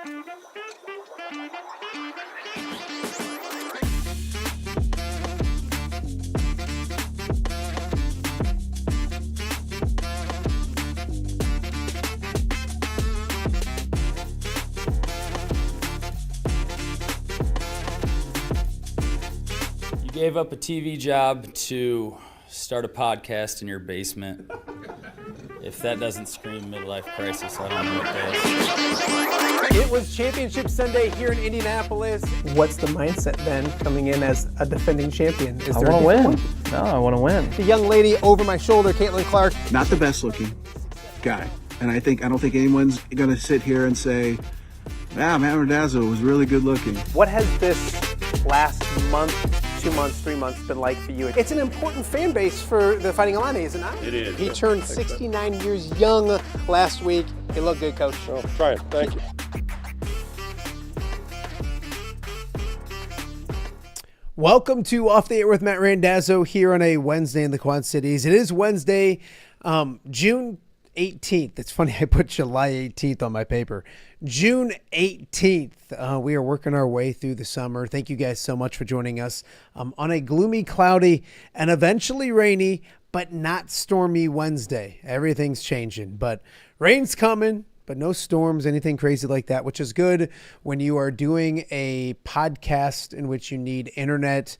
Gave up a TV job to start a podcast in your basement. If that doesn't scream midlife crisis, I don't know what does. It was Championship Sunday here in Indianapolis. What's the mindset then coming in as a defending champion? I want to win. No, I want to win. The young lady over my shoulder, Caitlin Clark. Not the best looking guy. And I don't think anyone's going to sit here and say, Matt Randazzo was really good looking. What has this last month, 2 months, 3 months been like for you? It's an important fan base for the Fighting Illini, is it not? It is. He turned 69 years young last week. You look good, Coach. Oh, try it. Thank you. Welcome to Off the Air with Matt Randazzo here on a Wednesday in the Quad Cities. It is Wednesday, June 18th. It's funny, I put July 18th on my paper. June 18th. We are working our way through the summer. Thank you guys so much for joining us on a gloomy, cloudy, and eventually rainy, but not stormy Wednesday. Everything's changing, but rain's coming, but no storms, anything crazy like that, which is good when you are doing a podcast in which you need internet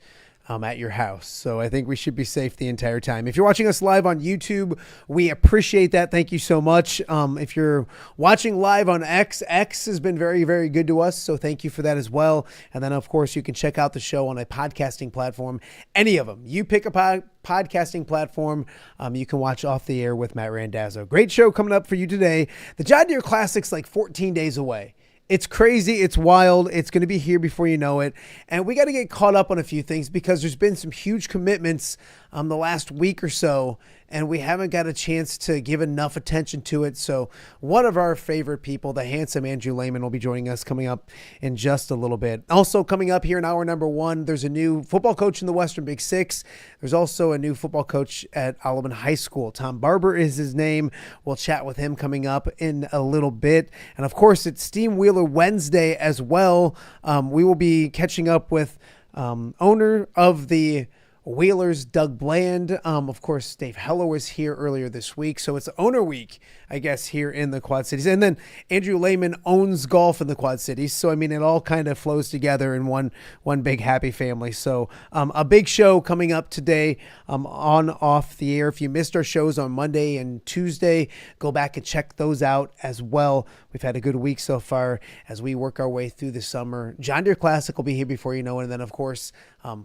at your house. So I think we should be safe the entire time. If you're watching us live on YouTube, we appreciate that. Thank you so much. If you're watching live on X has been very, very good to us. So thank you for that as well. And then, of course, you can check out the show on a podcasting platform, any of them. You pick a podcasting platform. You can watch Off the Air with Matt Randazzo. Great show coming up for you today. The John Deere Classic's like 14 days away. It's crazy. It's wild. It's going to be here before you know it. And we got to get caught up on a few things because there's been some huge commitments the last week or so, and we haven't got a chance to give enough attention to it. So one of our favorite people, the handsome Andrew Lehman, will be joining us coming up in just a little bit. Also coming up here in hour number one, there's a new football coach in the Western Big Six. There's also a new football coach at Alleman High School. Tom Barber is his name. We'll chat with him coming up in a little bit. And of course, it's Steamwheelers Wednesday as well. We will be catching up with owner of the Wheelers, Doug Bland. Of course, Dave Heller was here earlier this week. So it's owner week, I guess, here in the Quad Cities. And then Andrew Lehman owns golf in the Quad Cities. So, I mean, it all kind of flows together in one big happy family. So a big show coming up today on Off the Air. If you missed our shows on Monday and Tuesday, go back and check those out as well. We've had a good week so far as we work our way through the summer. John Deere Classic will be here before you know it. And then, of course,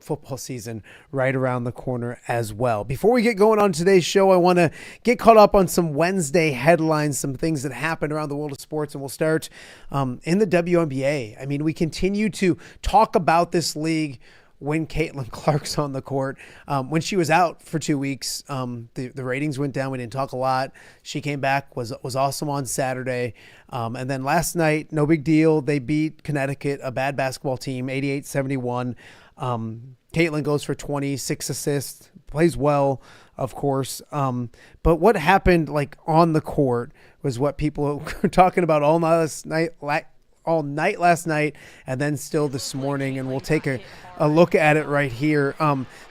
football season right around the corner as well. Before we get going on today's show, I want to get caught up on some Wednesday headlines, some things that happened around the world of sports, and we'll start in the WNBA. I mean, we continue to talk about this league when Caitlin Clark's on the court. When she was out for 2 weeks, the ratings went down. We didn't talk a lot. She came back, was awesome on Saturday. And then last night, no big deal. They beat Connecticut, a bad basketball team, 88-71. Caitlin goes for 26 assists, plays well, of course. But what happened like on the court was what people were talking about all night last night, and then still this morning, and we'll take a look at it right here.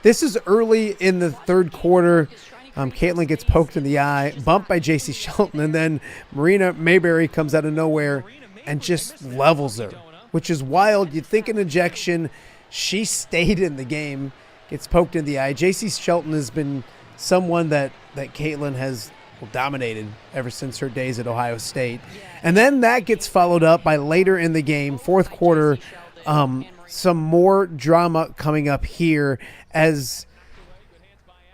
This is early in the third quarter. Caitlin gets poked in the eye, bumped by J.C. Shelton, and then Marina Mayberry comes out of nowhere and just levels her, which is wild. You'd think an ejection. She stayed in the game, gets poked in the eye. J.C. Shelton has been someone that Caitlin has dominated ever since her days at Ohio State. And then that gets followed up by later in the game, fourth quarter, some more drama coming up here as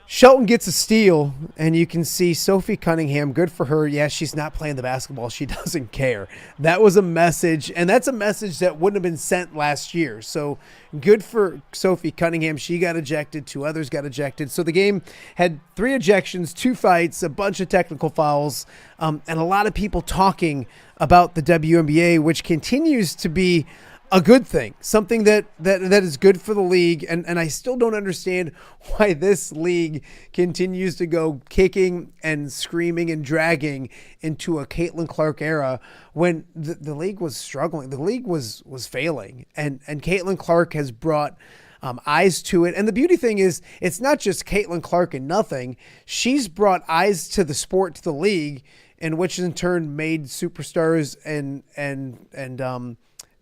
Shelton gets a steal, and you can see Sophie Cunningham, good for her. Yeah, she's not playing the basketball. She doesn't care. That was a message, and that's a message that wouldn't have been sent last year. So good for Sophie Cunningham. She got ejected. 2 others got ejected. So the game had 3 ejections, 2 fights, a bunch of technical fouls, and a lot of people talking about the WNBA, which continues to be a good thing, something that is good for the league. And I still don't understand why this league continues to go kicking and screaming and dragging into a Caitlin Clark era when the league was struggling. The league was failing. And Caitlin Clark has brought eyes to it. And the beauty thing is, it's not just Caitlin Clark and nothing. She's brought eyes to the sport, to the league, and which in turn made superstars and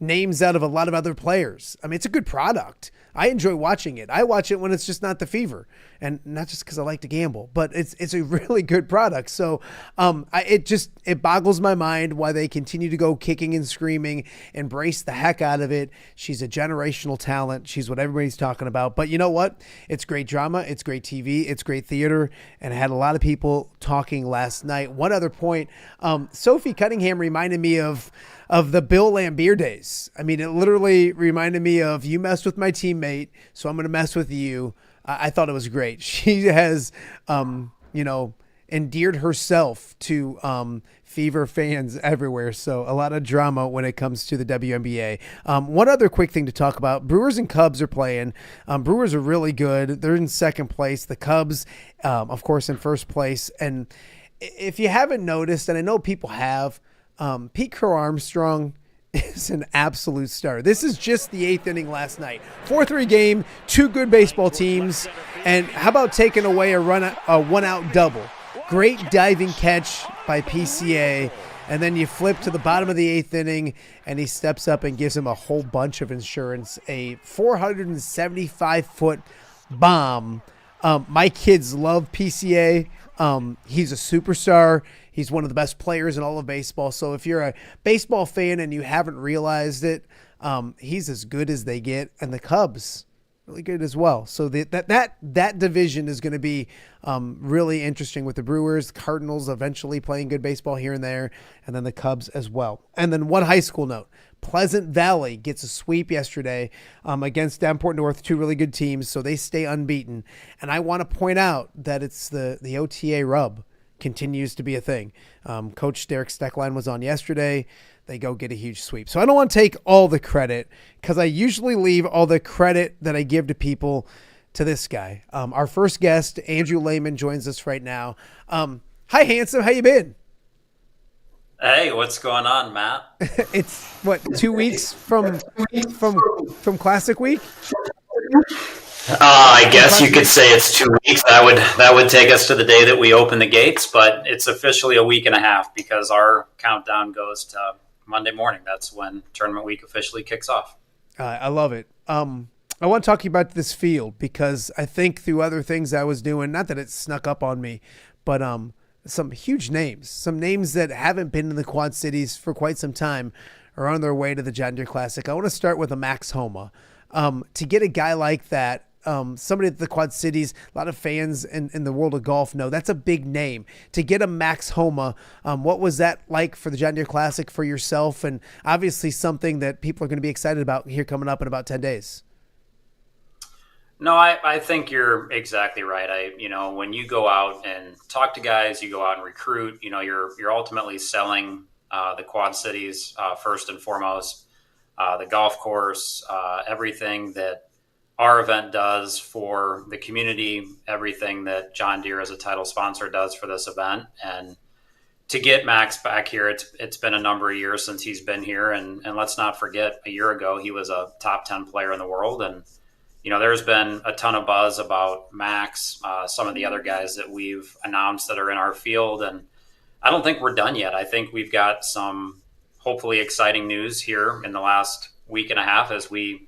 names out of a lot of other players. I mean, it's a good product. I enjoy watching it. I watch it when it's just not the fever, and not just because I like to gamble, but it's a really good product. So it boggles my mind why they continue to go kicking and screaming, embrace the heck out of it. She's a generational talent. She's what everybody's talking about. But you know what? It's great drama. It's great TV. It's great theater. And I had a lot of people talking last night. One other point, Sophie Cunningham reminded me of the Bill Lambier days. I mean, it literally reminded me of, you messed with my teammate, so I'm going to mess with you. I thought it was great. She has, endeared herself to Fever fans everywhere. So a lot of drama when it comes to the WNBA. One other quick thing to talk about, Brewers and Cubs are playing. Brewers are really good. They're in second place. The Cubs, of course, in first place. And if you haven't noticed, and I know people have, Pete Crow Armstrong is an absolute star. This is just the 8th inning last night. 4-3 game, two good baseball teams. And how about taking away a one-out double? Great diving catch by PCA. And then you flip to the bottom of the 8th inning, and he steps up and gives him a whole bunch of insurance. A 475-foot bomb. My kids love PCA. He's a superstar. He's one of the best players in all of baseball. So if you're a baseball fan and you haven't realized it, he's as good as they get. And the Cubs, really good as well. So that division is going to be really interesting with the Brewers, Cardinals eventually playing good baseball here and there, and then the Cubs as well. And then one high school note. Pleasant Valley gets a sweep yesterday against Davenport North, two really good teams, so they stay unbeaten. And I want to point out that it's the OTA rub continues to be a thing. Coach Derek Steckline was on yesterday. They go get a huge sweep. So I don't want to take all the credit because I usually leave all the credit that I give to people to this guy. Our first guest, Andrew Lehman, joins us right now. Hi, handsome. How you been? Hey, what's going on, Matt? It's what, 2 weeks from Classic Week? I guess you could say it's 2 weeks. That would take us to the day that we open the gates, but it's officially a week and a half because our countdown goes to Monday morning. That's when tournament week officially kicks off. I love it. I want to talk to you about this field because I think through other things I was doing, not that it snuck up on me, but some huge names, some names that haven't been in the Quad Cities for quite some time are on their way to the John Deere Classic. I want to start with a Max Homa. To get a guy like that, somebody at the Quad Cities, a lot of fans in the world of golf know that's a big name. To get a Max Homa, what was that like for the John Deere Classic for yourself? And obviously something that people are going to be excited about here coming up in about 10 days. No, I think you're exactly right. When you go out and talk to guys, you go out and recruit, you're ultimately selling the Quad Cities first and foremost, the golf course, everything that our event does for the community, everything that John Deere as a title sponsor does for this event. And to get Max back here, it's been a number of years since he's been here. And let's not forget, a year ago, he was a top 10 player in the world. And there's been a ton of buzz about Max, some of the other guys that we've announced that are in our field. And I don't think we're done yet. I think we've got some hopefully exciting news here in the last week and a half as we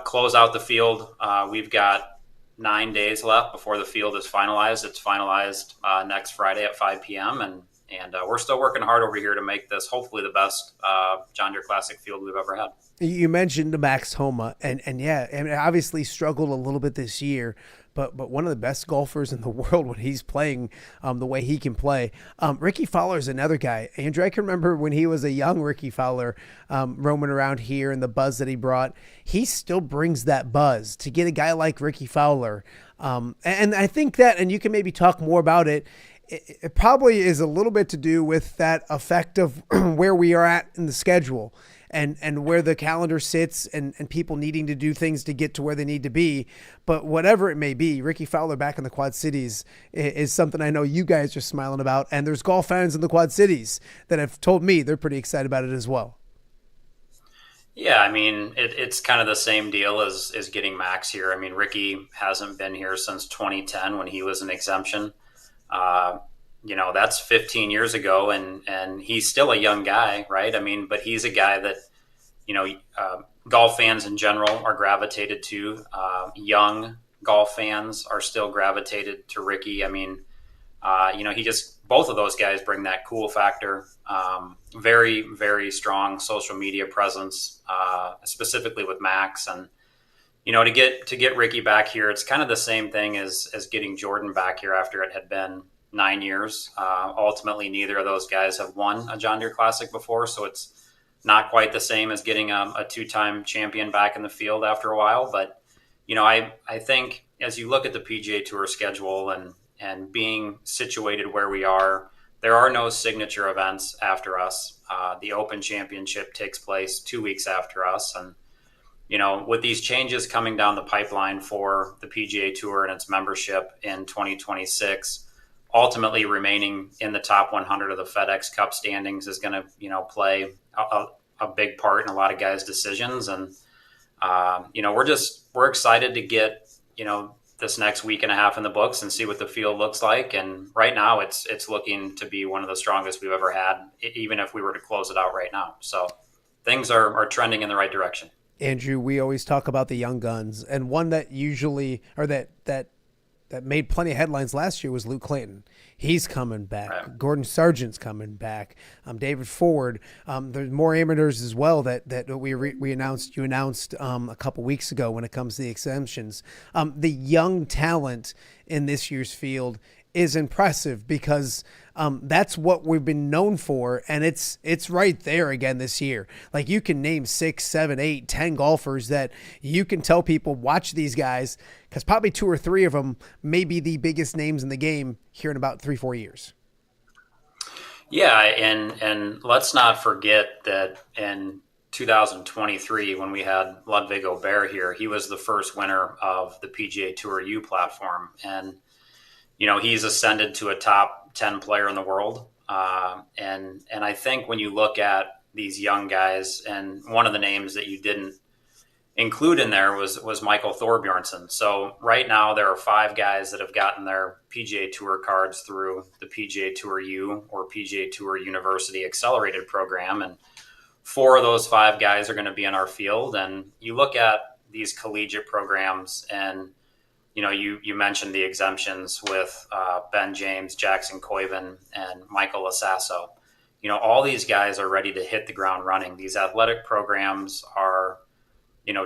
close out the field. We've got 9 days left before the field is finalized. It's finalized next Friday at 5 p.m. And we're still working hard over here to make this hopefully the best John Deere Classic field we've ever had. You mentioned Max Homa, and yeah, I mean, obviously struggled a little bit this year, but one of the best golfers in the world when he's playing the way he can play. Ricky Fowler is another guy. Andrew, I can remember when he was a young Ricky Fowler roaming around here and the buzz that he brought. He still brings that buzz. To get a guy like Ricky Fowler, and I think that, and you can maybe talk more about it, it probably is a little bit to do with that effect of where we are at in the schedule. and where the calendar sits and people needing to do things to get to where they need to be. But whatever it may be, Ricky Fowler back in the Quad Cities is something I know you guys are smiling about. And there's golf fans in the Quad Cities that have told me they're pretty excited about it as well. Yeah, I mean, it's kind of the same deal as getting Max here. I mean, Ricky hasn't been here since 2010 when he was an exemption. That's 15 years ago, and he's still a young guy, right? I mean, but he's a guy that, golf fans in general are gravitated to. Young golf fans are still gravitated to Ricky. I mean, both of those guys bring that cool factor. Very, very strong social media presence, specifically with Max. And, to get Ricky back here, it's kind of the same thing as getting Jordan back here after it had been 9 years. Ultimately, neither of those guys have won a John Deere Classic before, so it's not quite the same as getting a two-time champion back in the field after a while. But, I think as you look at the PGA Tour schedule and being situated where we are, there are no signature events after us. The Open Championship takes place 2 weeks after us. And, with these changes coming down the pipeline for the PGA Tour and its membership in 2026, ultimately remaining in the top 100 of the FedEx Cup standings is going to, play a big part in a lot of guys' decisions. And, we're excited to get, this next week and a half in the books and see what the field looks like. And right now it's looking to be one of the strongest we've ever had, even if we were to close it out right now. So things are trending in the right direction. Andrew, we always talk about the young guns, and one that usually, or that made plenty of headlines last year was Luke Clanton. He's coming back. Right. Gordon Sargent's coming back. David Ford. There's more amateurs as well that we announced. You announced a couple weeks ago when it comes to the exemptions. The young talent in this year's field is impressive because that's what we've been known for, and it's right there again this year. Like, you can name 6, 7, 8, 10 golfers that you can tell people watch these guys, because probably 2 or 3 of them may be the biggest names in the game here in about 3-4 years. Yeah, and let's not forget that in 2023, when we had Ludwig Aubert here, he was the first winner of the PGA Tour U platform, and he's ascended to a top 10 player in the world. And I think when you look at these young guys, and one of the names that you didn't include in there was Michael Thorbjornsen. So right now there are 5 guys that have gotten their PGA Tour cards through the PGA Tour U or PGA Tour University Accelerated program. And 4 of those 5 guys are going to be in our field. And you look at these collegiate programs, and you mentioned the exemptions with Ben James, Jackson Koiven, and Michael Lasasso. All these guys are ready to hit the ground running. These athletic programs are,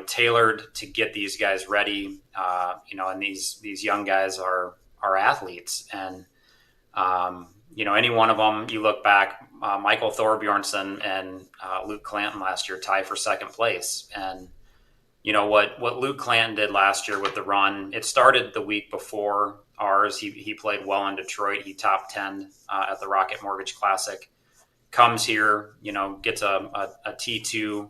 tailored to get these guys ready. And these young guys are athletes. And, any one of them, you look back, Michael Thorbjornsen and Luke Clanton last year tie for second place. And, what Luke Clanton did last year with the run, it started the week before ours. He played well in Detroit. He top 10 at the Rocket Mortgage Classic. Comes here, gets a T2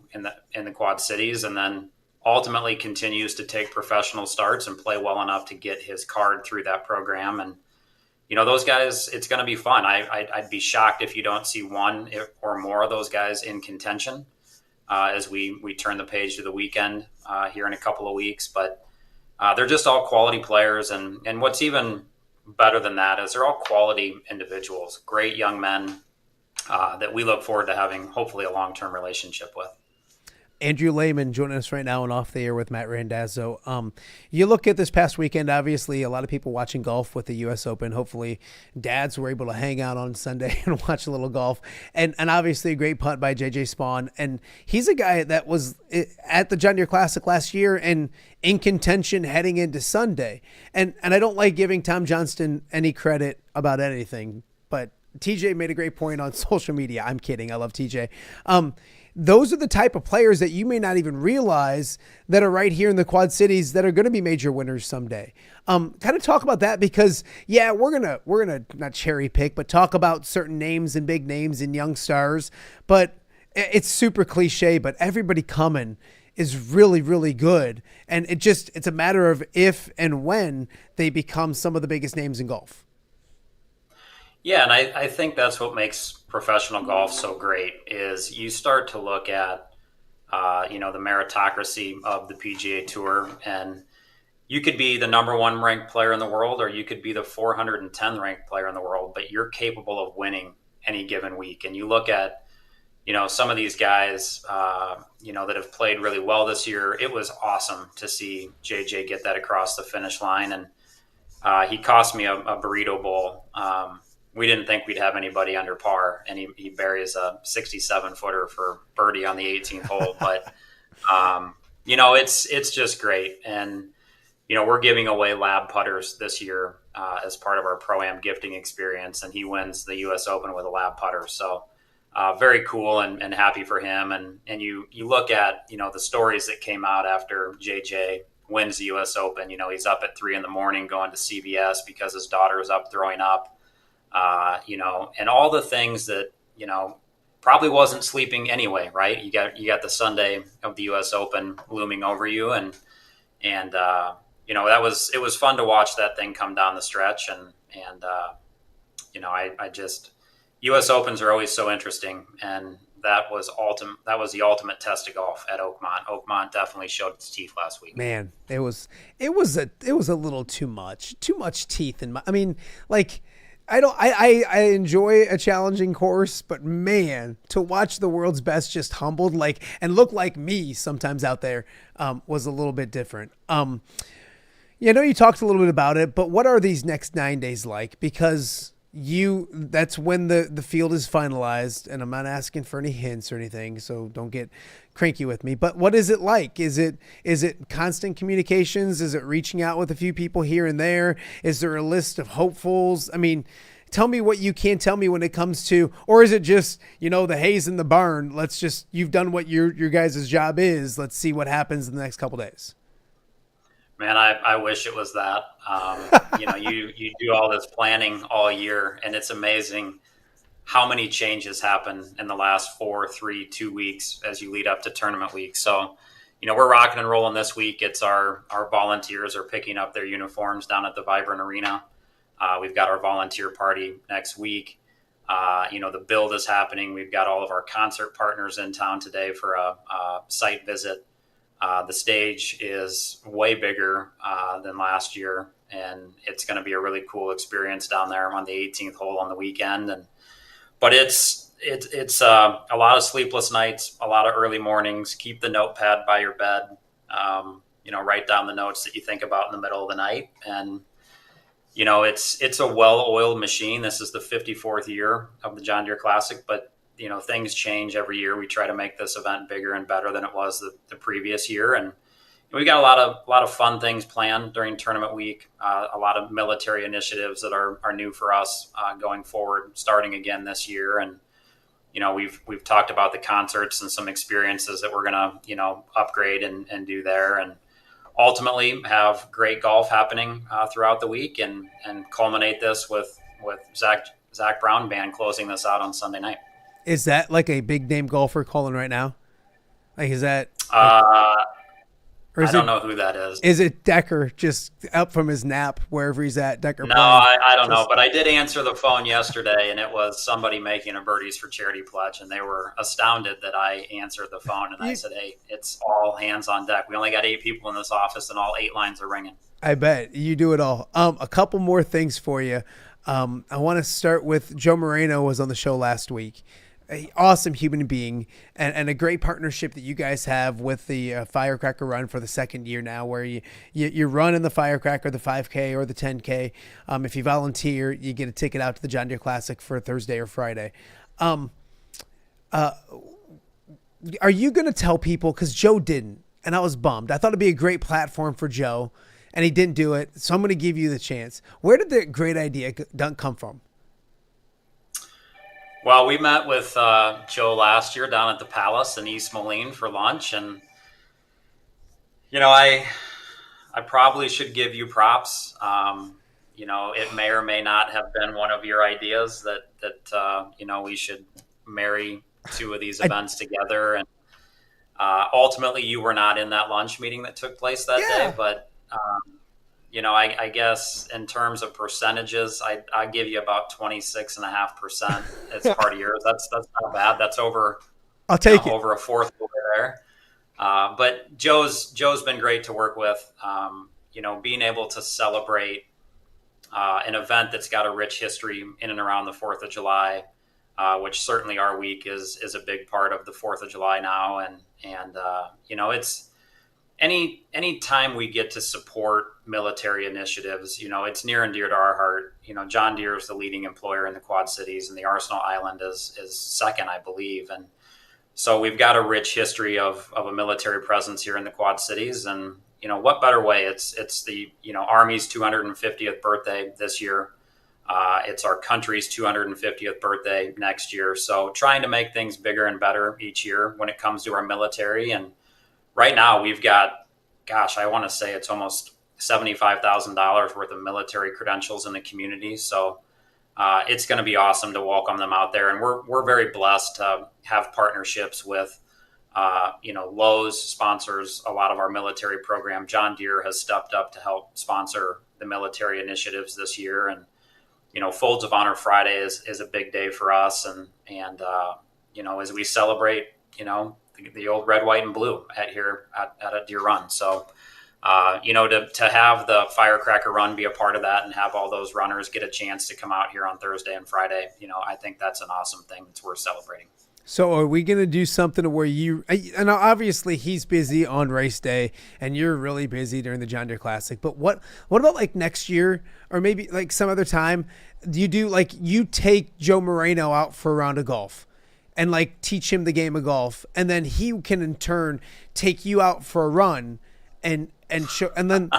in the Quad Cities, and then ultimately continues to take professional starts and play well enough to get his card through that program. And those guys, it's going to be fun. I'd be shocked if you don't see one or more of those guys in contention as we turn the page to the weekend here in a couple of weeks. But they're just all quality players. And what's even better than that is they're all quality individuals, great young men that we look forward to having hopefully a long-term relationship with. Andrew Lehman joining us right now and Off the Air with Matt Randazzo. You look at this past weekend, obviously a lot of people watching golf with the U.S. Open. Hopefully dads were able to hang out on Sunday and watch a little golf. And obviously a great putt by J.J. Spawn. And he's a guy that was at the John Deere Classic last year and in contention heading into Sunday. And I don't like giving Tom Johnston any credit about anything, but TJ made a great point on social media. I'm kidding. I love TJ. Those are the type of players that you may not even realize that are right here in the Quad Cities that are going to be major winners someday. Kind of talk about that because, yeah, we're gonna not cherry pick, but talk about certain names and big names and young stars. But it's super cliche, but everybody coming is really, really good. And it's a matter of if and when they become some of the biggest names in golf. Yeah, and I think that's what makes professional golf so great is you start to look at, the meritocracy of the PGA Tour, and you could be the number one ranked player in the world, or you could be the 410 ranked player in the world, but you're capable of winning any given week. And you look at, some of these guys, that have played really well this year. It was awesome to see JJ get that across the finish line. And he cost me a burrito bowl. We didn't think we'd have anybody under par, and he buries a 67-footer for birdie on the 18th hole. But, it's just great. And, we're giving away lab putters this year as part of our Pro-Am gifting experience, and he wins the U.S. Open with a lab putter. So very cool and happy for him. And you look at, the stories that came out after JJ wins the U.S. Open. He's up at 3 a.m. going to CVS because his daughter is up throwing up. And all the things that, probably wasn't sleeping anyway, right? You got the Sunday of the U.S. Open looming over you. And it was fun to watch that thing come down the stretch. U.S. Opens are always so interesting. And that was the ultimate test of golf at Oakmont. Oakmont definitely showed its teeth last week. Man, it was a little too much teeth in my, I enjoy a challenging course, but man, to watch the world's best just humbled and look like me sometimes out there was a little bit different. I know you talked a little bit about it, but what are these next 9 days like? Because that's when the field is finalized, and I'm not asking for any hints or anything, so don't get cranky with me. But what is it like? Is it constant communications? Is it reaching out with a few people here and there? Is there a list of hopefuls? I mean, tell me what you can tell me when it comes to, or is it just, the hay's in the barn? You've done what your guys' job is. Let's see what happens in the next couple days. Man, I wish it was that. You do all this planning all year, and it's amazing how many changes happen in the last 4, 3, 2 weeks as you lead up to tournament week. So, we're rocking and rolling this week. It's our volunteers are picking up their uniforms down at the Byron Arena. We've got our volunteer party next week. The build is happening. We've got all of our concert partners in town today for a site visit. The stage is way bigger than last year, and it's going to be a really cool experience down there on the 18th hole on the weekend. But it's a lot of sleepless nights, a lot of early mornings. Keep the notepad by your bed. Write down the notes that you think about in the middle of the night. And it's a well-oiled machine. This is the 54th year of the John Deere Classic, but things change every year. We try to make this event bigger and better than it was the previous year. And we got a lot of fun things planned during tournament week, a lot of military initiatives that are new for us going forward, starting again this year. And, we've talked about the concerts and some experiences that we're going to, upgrade and do there. And ultimately have great golf happening throughout the week and culminate this with Zach Brown Band closing this out on Sunday night. Is that like a big name golfer calling right now? Is that? Or I don't know who that is. Is it Decker just up from his nap wherever he's at? Decker? No, I don't know. But I did answer the phone yesterday, and it was somebody making a Birdies for Charity pledge, and they were astounded that I answered the phone. And I said, "Hey, it's all hands on deck. We only got 8 people in this office, and all 8 lines are ringing." I bet you do it all. A couple more things for you. I want to start with Joe Moreno was on the show last week. An awesome human being and a great partnership that you guys have with the Firecracker Run for the second year now, where you run in the Firecracker, the 5K or the 10K. If you volunteer, you get a ticket out to the John Deere Classic for Thursday or Friday. Are you going to tell people, because Joe didn't, and I was bummed. I thought it'd be a great platform for Joe, and he didn't do it. So I'm going to give you the chance. Where did that great idea come from? Well, we met with Joe last year down at the Palace in East Moline for lunch. And, I probably should give you props. It may or may not have been one of your ideas that we should marry two of these events together. And ultimately, you were not in that lunch meeting that took place that day, but I guess in terms of percentages, I give you about 26.5% as part of yours. That's not bad. That's over. I'll take it. Over a fourth over there. But Joe's been great to work with. Being able to celebrate an event that's got a rich history in and around the 4th of July, which certainly our week is a big part of the 4th of July now. And it's any time we get to support military initiatives, it's near and dear to our heart. John Deere is the leading employer in the Quad Cities, and the Arsenal Island is second, I believe. And so we've got a rich history of a military presence here in the Quad Cities. And, what better way? It's the, Army's 250th birthday this year. It's our country's 250th birthday next year. So trying to make things bigger and better each year when it comes to our military. And right now we've got, I want to say it's almost $75,000 worth of military credentials in the community. So it's going to be awesome to welcome them out there. And we're very blessed to have partnerships with, Lowe's sponsors a lot of our military program. John Deere has stepped up to help sponsor the military initiatives this year. And, Folds of Honor Friday is a big day for us. And as we celebrate, the old red, white, and blue at a Deere Run. So, to have the firecracker run be a part of that and have all those runners get a chance to come out here on Thursday and Friday, I think that's an awesome thing that's worth celebrating. So are we going to do something where and obviously he's busy on race day and you're really busy during the John Deere Classic, but what about like next year or maybe like some other time? Do you do like you take Joe Moreno out for a round of golf and like teach him the game of golf, and then he can in turn take you out for a run and show, and then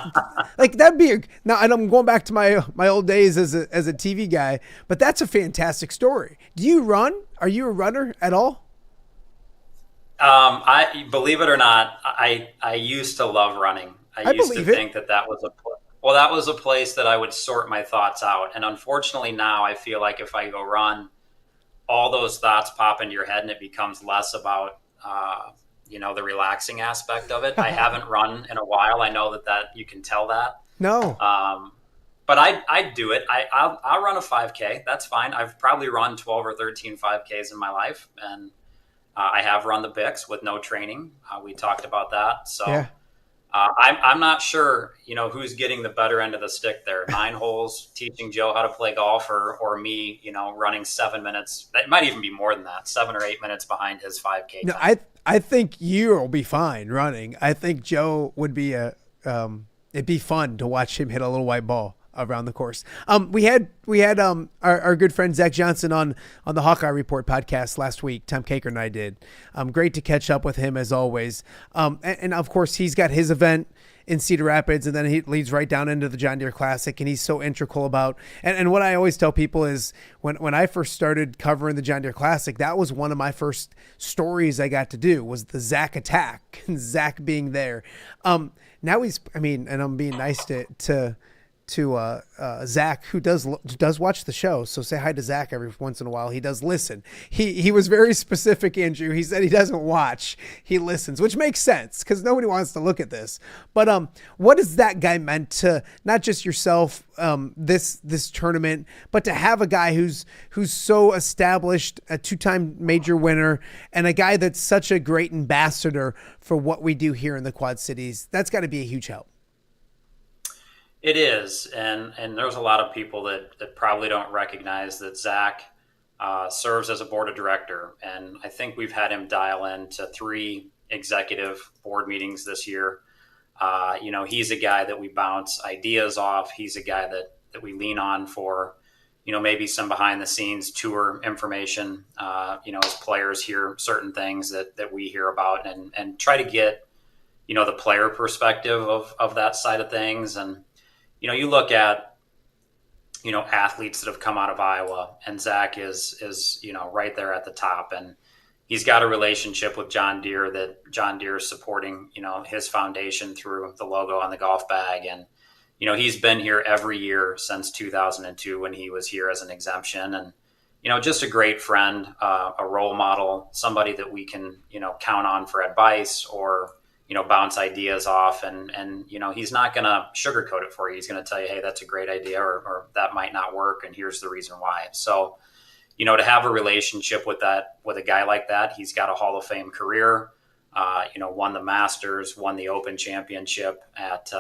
like that'd be now. And I'm going back to my old days as a TV guy, but that's a fantastic story. Do you run? Are you a runner at all? I believe it or not, I used to love running. I used to think that was a place that I would sort my thoughts out. And unfortunately now I feel like if I go run, all those thoughts pop into your head and it becomes less about, the relaxing aspect of it. I haven't run in a while. I know that you can tell that. No. But I do it. I'll run a 5K. That's fine. I've probably run 12 or 13 5Ks in my life. And I have run the Bix with no training. We talked about that. So yeah. I'm not sure, who's getting the better end of the stick there. 9 holes, teaching Joe how to play golf or me, running 7 minutes. It might even be more than that, 7 or 8 minutes behind his 5K. No, I think you'll be fine running. I think Joe would be it'd be fun to watch him hit a little white ball around the course. We had our good friend Zach Johnson on the Hawkeye Report podcast last week. Tom Caker and I did. Great to catch up with him as always. And of course he's got his event in Cedar Rapids, and then he leads right down into the John Deere Classic, and he's so integral about. And what I always tell people is when I first started covering the John Deere Classic, that was one of my first stories I got to do was the Zach attack and Zach being there. Now and I'm being nice to Zach, who does watch the show. So say hi to Zach every once in a while. He does listen. He was very specific, Andrew. He said he doesn't watch, he listens, which makes sense because nobody wants to look at this. But what has that guy meant to not just yourself, this tournament, but to have a guy who's so established, a 2-time major winner, and a guy that's such a great ambassador for what we do here in the Quad Cities? That's got to be a huge help. It is, and there's a lot of people that probably don't recognize that Zach serves as a board of director, and I think we've had him dial in to 3 executive board meetings this year. He's a guy that we bounce ideas off. He's a guy that we lean on for, maybe some behind the scenes tour information. As players hear certain things that we hear about and try to get, the player perspective of that side of things. And you look at, athletes that have come out of Iowa, and Zach is right there at the top. And he's got a relationship with John Deere that John Deere is supporting, his foundation through the logo on the golf bag. And, he's been here every year since 2002 when he was here as an exemption. And, just a great friend, a role model, somebody that we can, count on for advice or, bounce ideas off. And he's not going to sugarcoat it for you. He's going to tell you, hey, that's a great idea, or that might not work, and here's the reason why. So, to have a relationship with a guy like that, he's got a Hall of Fame career, won the Masters, won the Open Championship at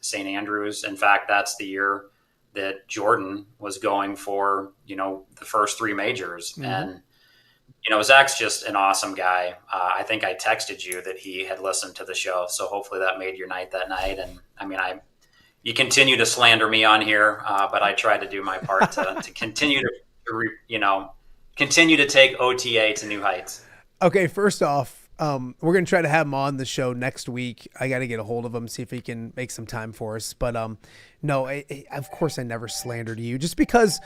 St. Andrews. In fact, that's the year that Jordan was going for, the first 3 majors. Mm-hmm. And, Zach's just an awesome guy. I think I texted you that he had listened to the show. So hopefully that made your night that night. And you continue to slander me on here, but I tried to do my part to continue continue to take OTA to new heights. Okay. First off, we're going to try to have him on the show next week. I got to get a hold of him, see if he can make some time for us. But no, of course I never slandered you, just because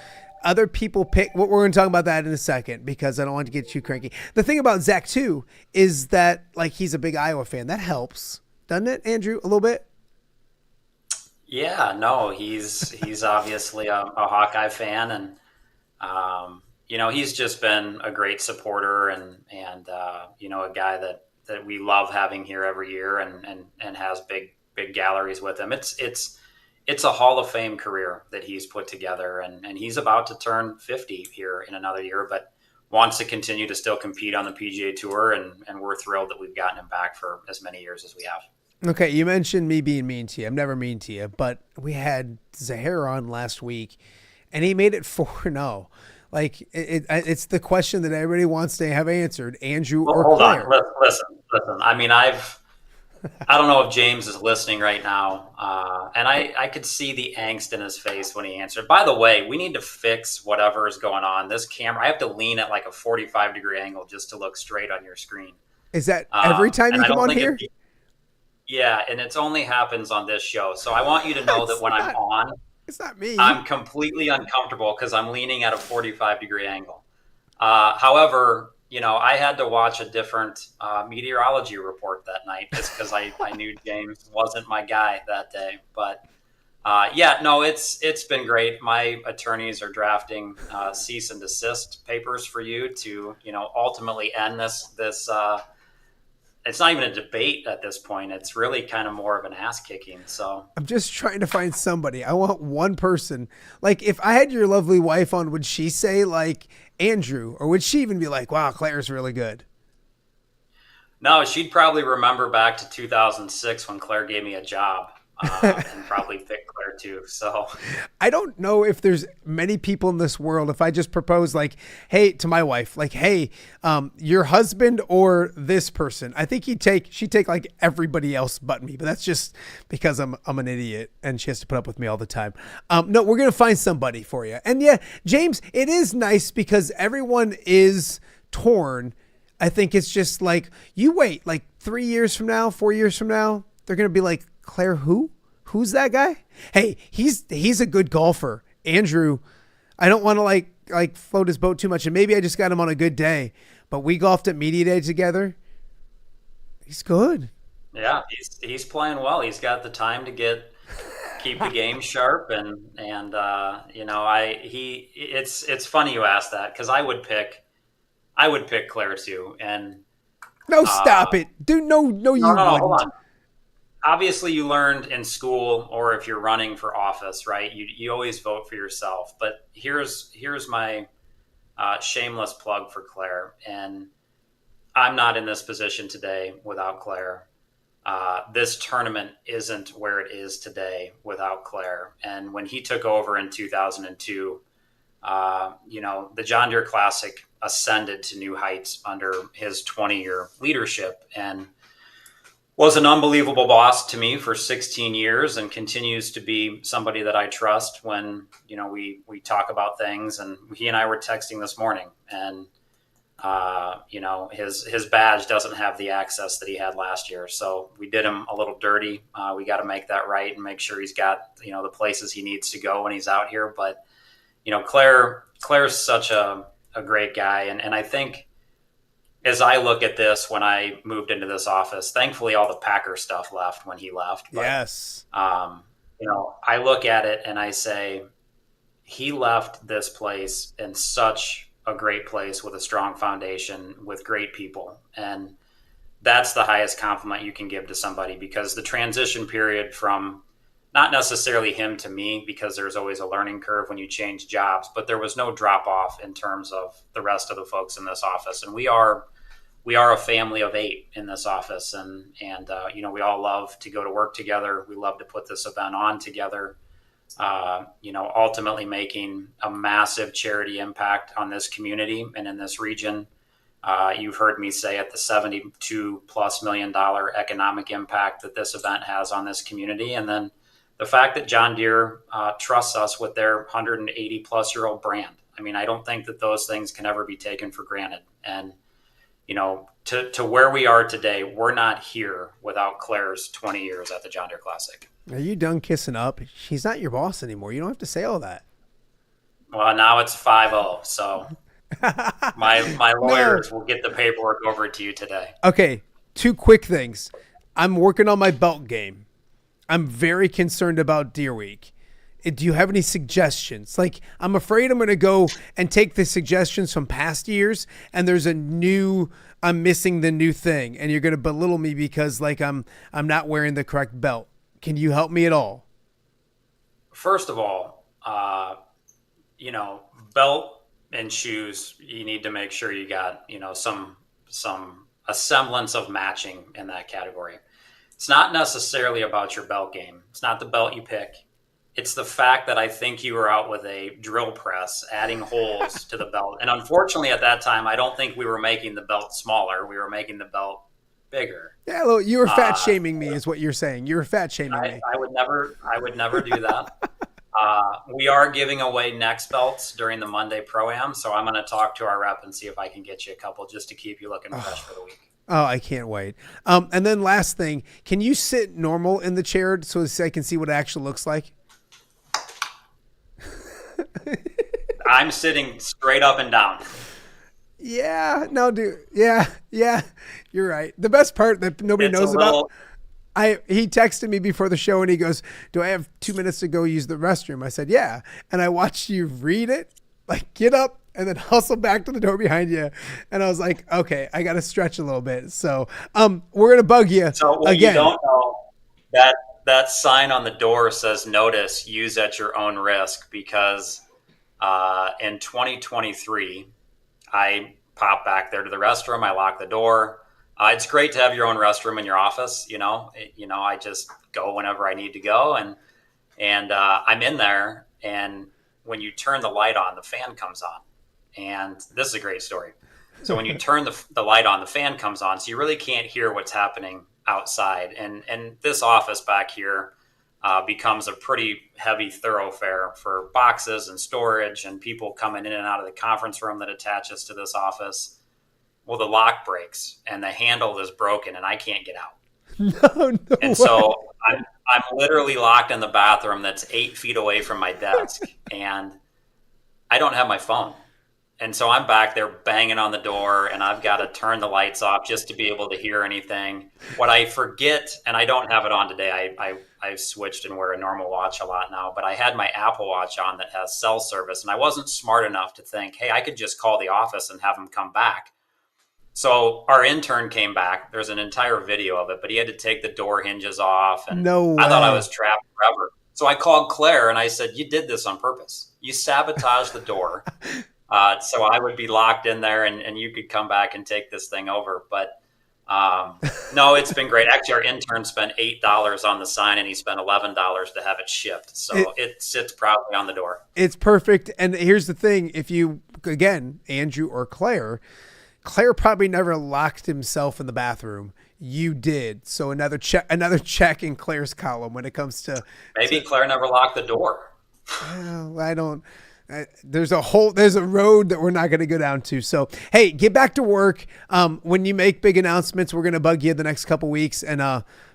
other people pick. We're going to talk about that in a second, because I don't want to get too cranky. The thing about Zach too is that, like, he's a big Iowa fan. That helps, doesn't it, Andrew? A little bit. Yeah, no, he's obviously a Hawkeye fan, and he's just been a great supporter and a guy that we love having here every year and has big galleries with him. It's a Hall of Fame career that he's put together, and he's about to turn 50 here in another year, but wants to continue to still compete on the PGA Tour, and we're thrilled that we've gotten him back for as many years as we have. Okay, you mentioned me being mean to you. I'm never mean to you, but we had Zahir on last week, and he made it 4-0. Like, it's the question that everybody wants to have answered, Andrew or hold Claire. On, listen. I don't know if James is listening right now, and I could see the angst in his face when he answered. By the way, we need to fix whatever is going on. This camera, I have to lean at like a 45-degree angle just to look straight on your screen. Is that every time you come on here? Yeah, and it only happens on this show. So I want you to know that when I'm on, it's not me. I'm completely uncomfortable because I'm leaning at a 45-degree angle. However, I had to watch a different meteorology report that night just because I knew James wasn't my guy that day. But it's been great. My attorneys are drafting cease and desist papers for you to, ultimately end this. It's not even a debate at this point. It's really kind of more of an ass kicking. So I'm just trying to find somebody. I want one person. Like, if I had your lovely wife on, would she say like Andrew, or would she even be like, wow, Claire's really good? No, she'd probably remember back to 2006 when Claire gave me a job. And probably pick Claire too. So I don't know if there's many people in this world. If I just propose like, hey, to my wife, like, hey, your husband or this person, I think she'd take like everybody else but me. But that's just because I'm an idiot and she has to put up with me all the time. No, we're gonna find somebody for you. And yeah, James, it is nice because everyone is torn. I think it's just like, you wait like 3 years from now, 4 years from now, they're gonna be like, Claire, who's that guy? Hey, he's a good golfer. Andrew, I don't want to like float his boat too much, and maybe I just got him on a good day, but we golfed at media day together. He's good. Yeah, he's playing well. He's got the time to keep the game sharp, and it's funny you asked that, because I would pick Claire too. And no, stop it, dude. No, you wouldn't. Hold on. Obviously, you learned in school, or if you're running for office, right? You always vote for yourself. But here's my shameless plug for Claire. And I'm not in this position today without Claire. This tournament isn't where it is today without Claire. And when he took over in 2002, the John Deere Classic ascended to new heights under his 20-year leadership, and was an unbelievable boss to me for 16 years, and continues to be somebody that I trust when, we talk about things. And he and I were texting this morning, and, his badge doesn't have the access that he had last year. So we did him a little dirty. We got to make that right and make sure he's got, the places he needs to go when he's out here. But, Claire's such a great guy. And I think, as I look at this, when I moved into this office, thankfully all the Packer stuff left when he left. But, yes. I look at it and I say, he left this place in such a great place with a strong foundation with great people. And that's the highest compliment you can give to somebody, because the transition period from not necessarily him to me, because there's always a learning curve when you change jobs, but there was no drop off in terms of the rest of the folks in this office. And we are a family of 8 in this office. And we all love to go to work together. We love to put this event on together, ultimately making a massive charity impact on this community and in this region. You've heard me say at the $72+ million economic impact that this event has on this community. And then the fact that John Deere trusts us with their 180+ year old brand. I mean, I don't think that those things can ever be taken for granted. And, to where we are today, we're not here without Claire's 20 years at the John Deere Classic. Are you done kissing up? He's not your boss anymore. You don't have to say all that. Well, now it's 5-0, so my lawyers will get the paperwork over to you today. Okay, 2 quick things. I'm working on my belt game. I'm very concerned about Deer Week. Do you have any suggestions? Like, I'm afraid I'm going to go and take the suggestions from past years, and I'm missing the new thing, and you're going to belittle me because I'm not wearing the correct belt. Can you help me at all? First of all, belt and shoes, you need to make sure you got, a semblance of matching in that category. It's not necessarily about your belt game. It's not the belt you pick. It's the fact that I think you were out with a drill press, adding holes to the belt. And unfortunately, at that time, I don't think we were making the belt smaller. We were making the belt bigger. Yeah, well, you were fat shaming me, is what you're saying. You were fat shaming me. I would never do that. We are giving away next belts during the Monday Pro-Am, so I'm going to talk to our rep and see if I can get you a couple just to keep you looking fresh for the week. Oh, I can't wait. And then last thing, can you sit normal in the chair so I can see what it actually looks like? I'm sitting straight up and down. Yeah, no, dude. Yeah, you're right. The best part that nobody knows about, he texted me before the show and he goes, "Do I have 2 minutes to go use the restroom?" I said, "Yeah." And I watched you read it, like get up and then hustle back to the door behind you. And I was like, okay, I got to stretch a little bit. So we're going to bug you again. You don't know, that sign on the door says notice, use at your own risk, because in 2023, I pop back there to the restroom. I lock the door. It's great to have your own restroom in your office. I just go whenever I need to go, and I'm in there. And when you turn the light on, the fan comes on, and this is a great story. So when you turn the light on, the fan comes on, so you really can't hear what's happening outside. And this office back here becomes a pretty heavy thoroughfare for boxes and storage and people coming in and out of the conference room that attaches to this office. Well, the lock breaks and the handle is broken and I can't get out. No and so I'm literally locked in the bathroom that's 8 feet away from my desk, and I don't have my phone. And so I'm back there banging on the door, and I've got to turn the lights off just to be able to hear anything. What I forget, and I don't have it on today, I've switched and wear a normal watch a lot now, but I had my Apple Watch on that has cell service, and I wasn't smart enough to think, hey, I could just call the office and have them come back. So our intern came back. There's an entire video of it, but he had to take the door hinges off, and I thought I was trapped forever. So I called Claire, and I said, you did this on purpose. You sabotaged the door. So I would be locked in there and you could come back and take this thing over. But no, it's been great. Actually, our intern spent $8 on the sign and he spent $11 to have it shipped. So it sits proudly on the door. It's perfect. And here's the thing. If you, again, Andrew or Claire probably never locked himself in the bathroom. You did. So another check in Claire's column when it comes to. Maybe Claire never locked the door. Well, I don't. There's a road that we're not going to go down to. So, hey, get back to work. When you make big announcements, we're going to bug you the next couple weeks. And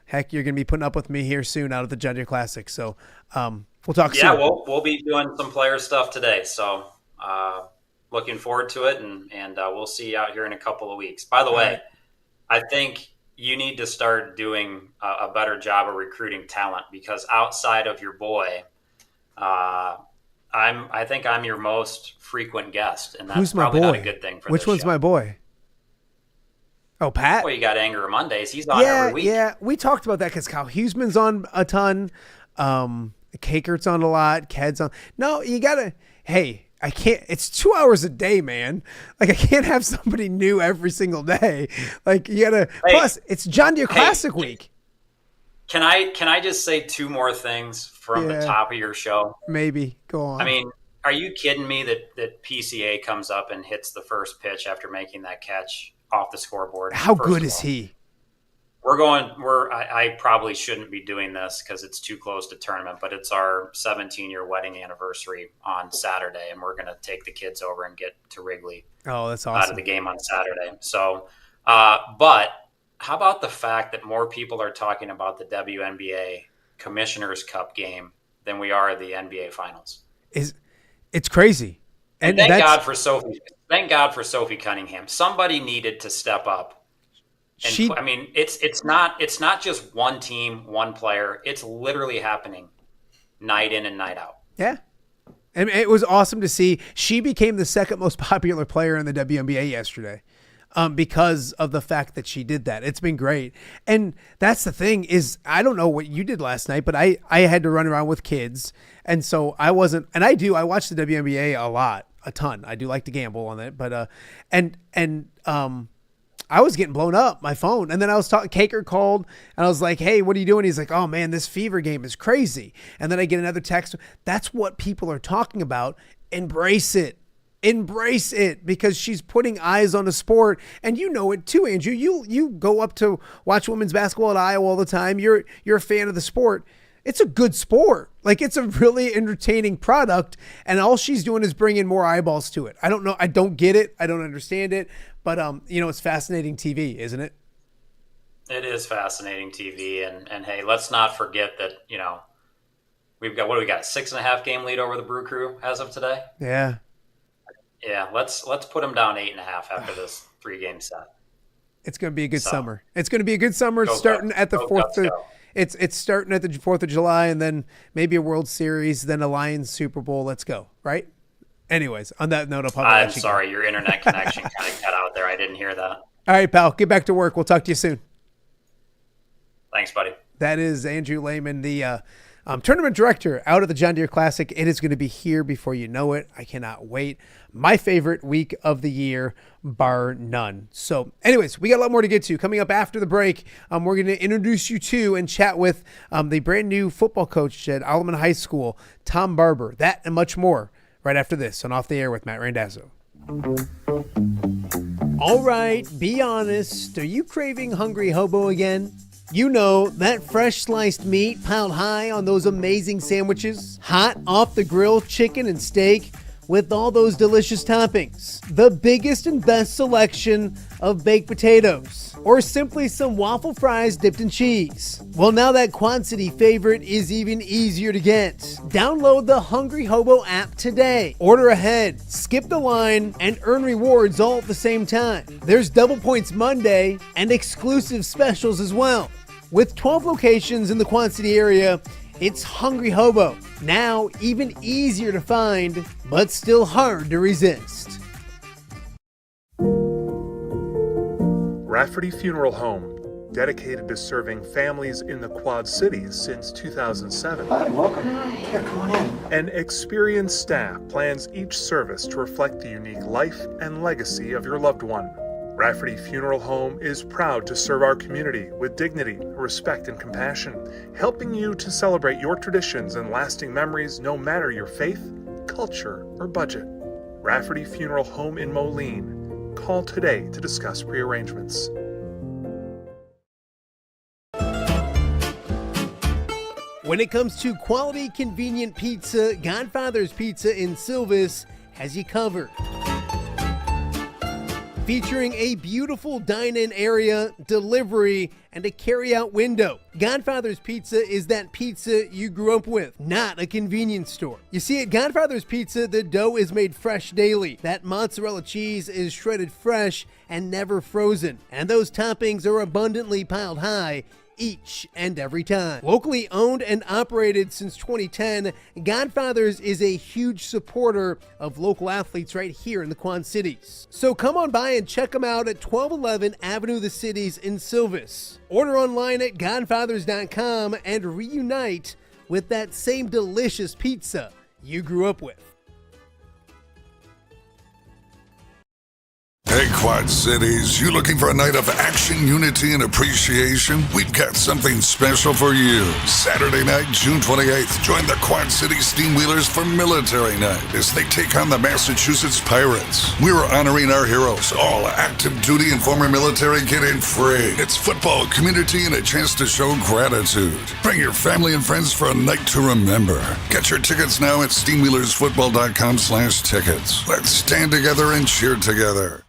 heck, you're going to be putting up with me here soon out of the John Deere Classic. So we'll talk soon. Yeah, we'll be doing some player stuff today. So looking forward to it. And we'll see you out here in a couple of weeks. By the way, I think you need to start doing a better job of recruiting talent, because outside of your boy, I think I'm your most frequent guest, and that's Who's my probably boy? not a good thing for Which this one's show. my boy? Oh, Pat? Well, you got Anger Mondays. He's on Yeah, every week. yeah. We talked about that because Kyle Huseman's on a ton. Cakert's on a lot. Ked's on. No, you gotta. Hey, I can't. It's 2 hours a day, man. Like I can't have somebody new every single day. Like you gotta. Hey, plus, it's John Deere Classic week. Can I just say two more things from the top of your show? Maybe go on. I mean, are you kidding me that PCA comes up and hits the first pitch after making that catch off the scoreboard? How good is he? I probably shouldn't be doing this because it's too close to tournament, but it's our 17-year wedding anniversary on Saturday, and we're going to take the kids over and get to Wrigley. Oh, that's Out awesome. of the game on Saturday. So, but how about the fact that more people are talking about the WNBA Commissioner's Cup game than we are the NBA Finals? It's crazy. And thank God for Sophie. Thank God for Sophie Cunningham. Somebody needed to step up. And I mean, it's not just one team, one player. It's literally happening night in and night out. Yeah. And it was awesome to see. She became the second most popular player in the WNBA yesterday because of the fact that she did that. It's been great. And that's the thing is, I don't know what you did last night, but I had to run around with kids. And so I wasn't, and I watch the WNBA a ton. I do like to gamble on it, but, I was getting blown up, my phone. And then I was talking, Caker called and I was like, hey, what are you doing? He's like, oh man, this Fever game is crazy. And then I get another text. That's what people are talking about. Embrace it. Embrace it because she's putting eyes on a sport. And you know it too, Andrew. You go up to watch women's basketball at Iowa all the time. You're a fan of the sport. It's a good sport. Like it's a really entertaining product. And all she's doing is bringing more eyeballs to it. I don't know. I don't get it. I don't understand it. But, it's fascinating TV, isn't it? It is fascinating TV. And hey, let's not forget that, we've got, 6.5 game lead over the Brew Crew as of today? Yeah. Yeah. Let's put them down 8.5 after this 3-game set. It's going to be a good summer. It's going to be a good summer starting at the 4th. It's starting at the 4th of July and then maybe a World Series, then a Lions Super Bowl. Let's go. Right. Anyways, on that note, I'm sorry, your internet connection kind of cut out there. I didn't hear that. All right, pal. Get back to work. We'll talk to you soon. Thanks, buddy. That is Andrew Lehman, the tournament director out of the John Deere Classic. It is going to be here before you know it. I cannot wait. My favorite week of the year, bar none. So anyways, we got a lot more to get to. Coming up after the break, we're going to introduce you to and chat with the brand new football coach at Alleman High School, Tom Barber. That and much more right after this on Off the Air with Matt Randazzo. All right, be honest. Are you craving Hungry Hobo again? You know, that fresh sliced meat piled high on those amazing sandwiches, hot off the grill chicken and steak with all those delicious toppings, the biggest and best selection of baked potatoes, or simply some waffle fries dipped in cheese. Well, now that Quad City favorite is even easier to get. Download the Hungry Hobo app today. Order ahead, skip the line, and earn rewards all at the same time. There's Double Points Monday and exclusive specials as well. With 12 locations in the Quad City area, it's Hungry Hobo. Now even easier to find, but still hard to resist. Rafferty Funeral Home, dedicated to serving families in the Quad Cities since 2007. Hi, welcome. Here, come on in. An experienced staff plans each service to reflect the unique life and legacy of your loved one. Rafferty Funeral Home is proud to serve our community with dignity, respect, and compassion, helping you to celebrate your traditions and lasting memories no matter your faith, culture, or budget. Rafferty Funeral Home in Moline. Call today to discuss prearrangements. When it comes to quality, convenient pizza, Godfather's Pizza in Silvis has you covered. Featuring a beautiful dine-in area, delivery, and a carry-out window. Godfather's Pizza is that pizza you grew up with, not a convenience store. You see, at Godfather's Pizza, the dough is made fresh daily. That mozzarella cheese is shredded fresh and never frozen. And those toppings are abundantly piled high, each and every time. Locally owned and operated since 2010, Godfathers is a huge supporter of local athletes right here in the Quad Cities. So come on by and check them out at 1211 Avenue of the Cities in Silvis. Order online at godfathers.com and reunite with that same delicious pizza you grew up with. Hey, Quad Cities, you looking for a night of action, unity, and appreciation? We've got something special for you. Saturday night, June 28th, join the Quad City Steamwheelers for Military Night as they take on the Massachusetts Pirates. We're honoring our heroes. All active duty and former military get in free. It's football, community, and a chance to show gratitude. Bring your family and friends for a night to remember. Get your tickets now at steamwheelersfootball.com/tickets. Let's stand together and cheer together.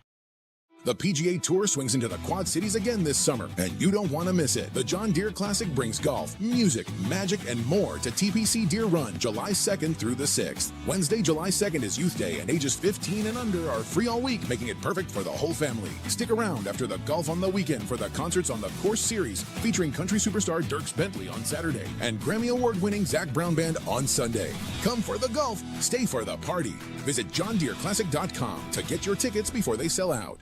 The PGA Tour swings into the Quad Cities again this summer, and you don't want to miss it. The John Deere Classic brings golf, music, magic, and more to TPC Deer Run, July 2nd through the 6th. Wednesday, July 2nd is Youth Day, and ages 15 and under are free all week, making it perfect for the whole family. Stick around after the golf on the weekend for the concerts on the Course Series, featuring country superstar Dierks Bentley on Saturday, and Grammy Award-winning Zach Brown Band on Sunday. Come for the golf, stay for the party. Visit JohnDeereClassic.com to get your tickets before they sell out.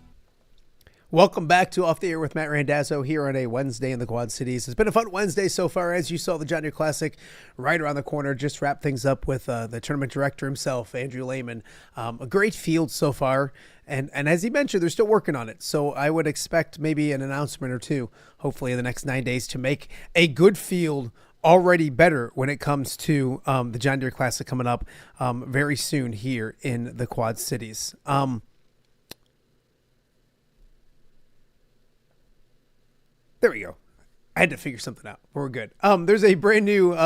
Welcome back to Off the Air with Matt Randazzo here on a Wednesday in the Quad Cities. It's been a fun Wednesday so far. As you saw, the John Deere Classic right around the corner. Just wrapped things up with the tournament director himself, Andrew Lehman. A great field so far. And as he mentioned, they're still working on it. So I would expect maybe an announcement or two, hopefully in the next 9 days, to make a good field already better when it comes to the John Deere Classic coming up very soon here in the Quad Cities. There we go. I had to figure something out. We're good. There's a brand new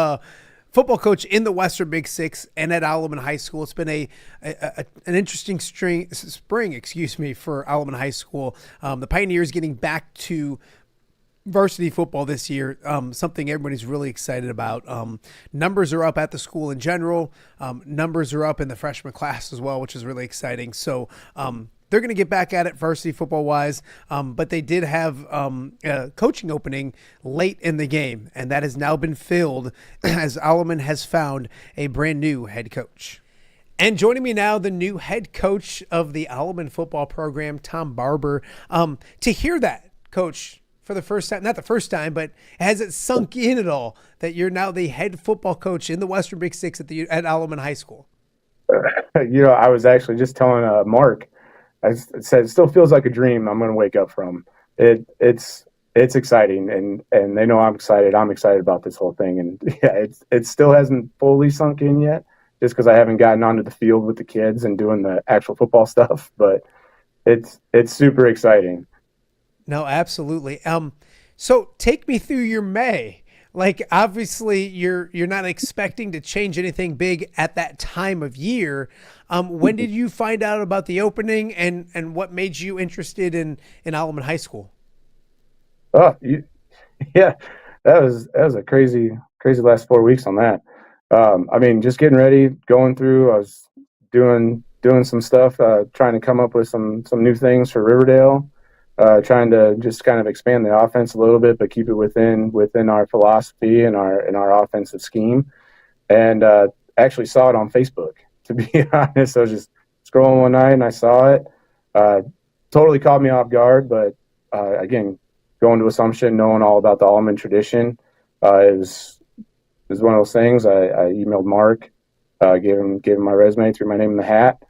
football coach in the Western Big Six and at Alleman High School. It's been an interesting spring, for Alleman High School. The Pioneers getting back to varsity football this year, something everybody's really excited about. Numbers are up at the school in general. Numbers are up in the freshman class as well, which is really exciting. So, they're going to get back at it varsity football-wise, but they did have a coaching opening late in the game, and that has now been filled as Alleman has found a brand-new head coach. And joining me now, the new head coach of the Alleman football program, Tom Barber. To hear that, Coach, for the first time, not the first time, but has it sunk in at all that you're now the head football coach in the Western Big Six at Alleman High School? I was actually just telling Mark, I said, it still feels like a dream I'm going to wake up from. It's exciting, and they know I'm excited. I'm excited about this whole thing, and yeah, it still hasn't fully sunk in yet, just because I haven't gotten onto the field with the kids and doing the actual football stuff. But it's super exciting. No, absolutely. So take me through your May. Like, obviously, you're not expecting to change anything big at that time of year. When did you find out about the opening, and what made you interested in Alleman High School? Oh, yeah, that was a crazy last 4 weeks on that. Just getting ready, going through. I was doing some stuff, trying to come up with some new things for Riverdale. Trying to just kind of expand the offense a little bit, but keep it within our philosophy and our offensive scheme. And actually saw it on Facebook, to be honest. I was just scrolling one night and I saw it. Totally caught me off guard, but again, going to Assumption, knowing all about the Alleman tradition, it was one of those things. I emailed Mark, gave him my resume, threw my name in the hat.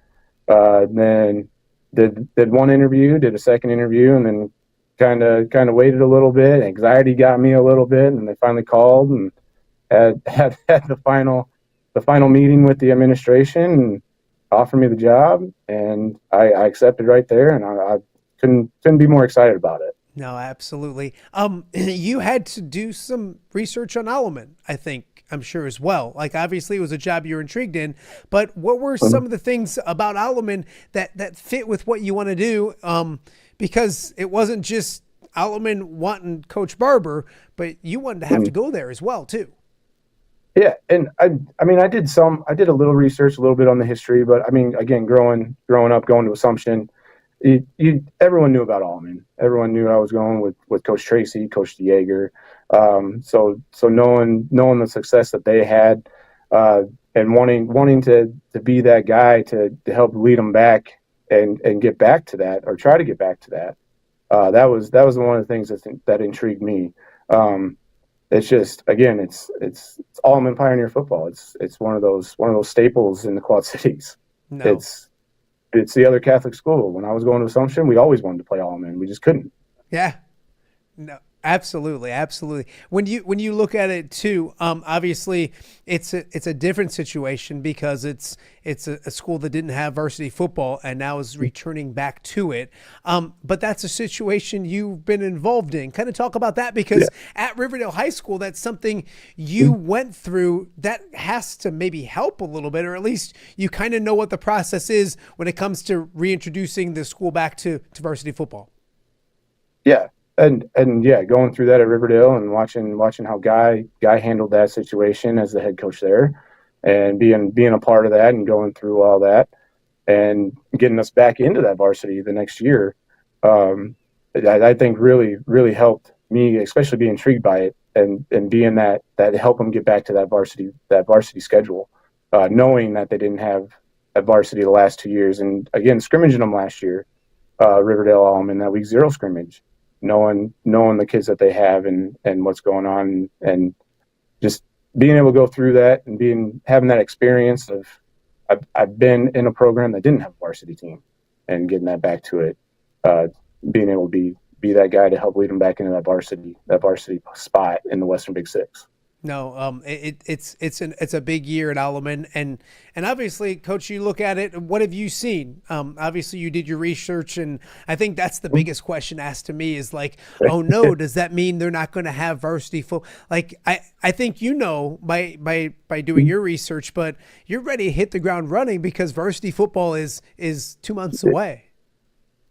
Then did one interview, did a second interview, and then kind of waited a little bit. Anxiety got me a little bit, and they finally called and had the final meeting with the administration and offered me the job, and I accepted right there, and I couldn't be more excited about it. No, absolutely. You had to do some research on Alleman, I'm sure, as well. Like, obviously it was a job you're intrigued in, but what were some of the things about Alleman that fit with what you want to do? Because it wasn't just Alleman wanting Coach Barber, but you wanted to have to go there as well, too. Yeah. And I did a little research, a little bit on the history, but again, growing up, going to Assumption, everyone knew about Alleman. Everyone knew I was going with Coach Tracy, Coach Yeager. So knowing the success that they had, and wanting to be that guy to help lead them back and get back to that, or try to get back to that. That was one of the things that intrigued me. It's just, again, it's Alleman Pioneer football. It's one of those staples in the Quad Cities. No. It's the other Catholic school. When I was going to Assumption, we always wanted to play Alleman. We just couldn't. Yeah. No, absolutely. When you look at it too, obviously it's a different situation because it's a school that didn't have varsity football and now is returning back to it. But that's a situation you've been involved in. Kind of talk about that, because at Riverdale High School, that's something you went through that has to maybe help a little bit, or at least you kind of know what the process is when it comes to reintroducing the school back to varsity football. Yeah. And yeah, going through that at Riverdale and watching how Guy handled that situation as the head coach there, and being a part of that and going through all that and getting us back into that varsity the next year, I think really helped me, especially be intrigued by it and being that help them get back to that varsity schedule, knowing that they didn't have a varsity the last 2 years, and again scrimmaging them last year, Riverdale Alleman, that week 0 scrimmage. Knowing the kids that they have and what's going on, and just being able to go through that and having that experience of I've been in a program that didn't have a varsity team, and getting that back to it, being able to be that guy to help lead them back into that varsity spot in the Western Big Six. No, it's a big year at Alleman, and obviously, Coach, you look at it. What have you seen? Obviously, you did your research, and I think that's the biggest question asked to me is like, oh no, does that mean they're not going to have varsity football? Like, I think by doing your research, but you're ready to hit the ground running because varsity football is 2 months away.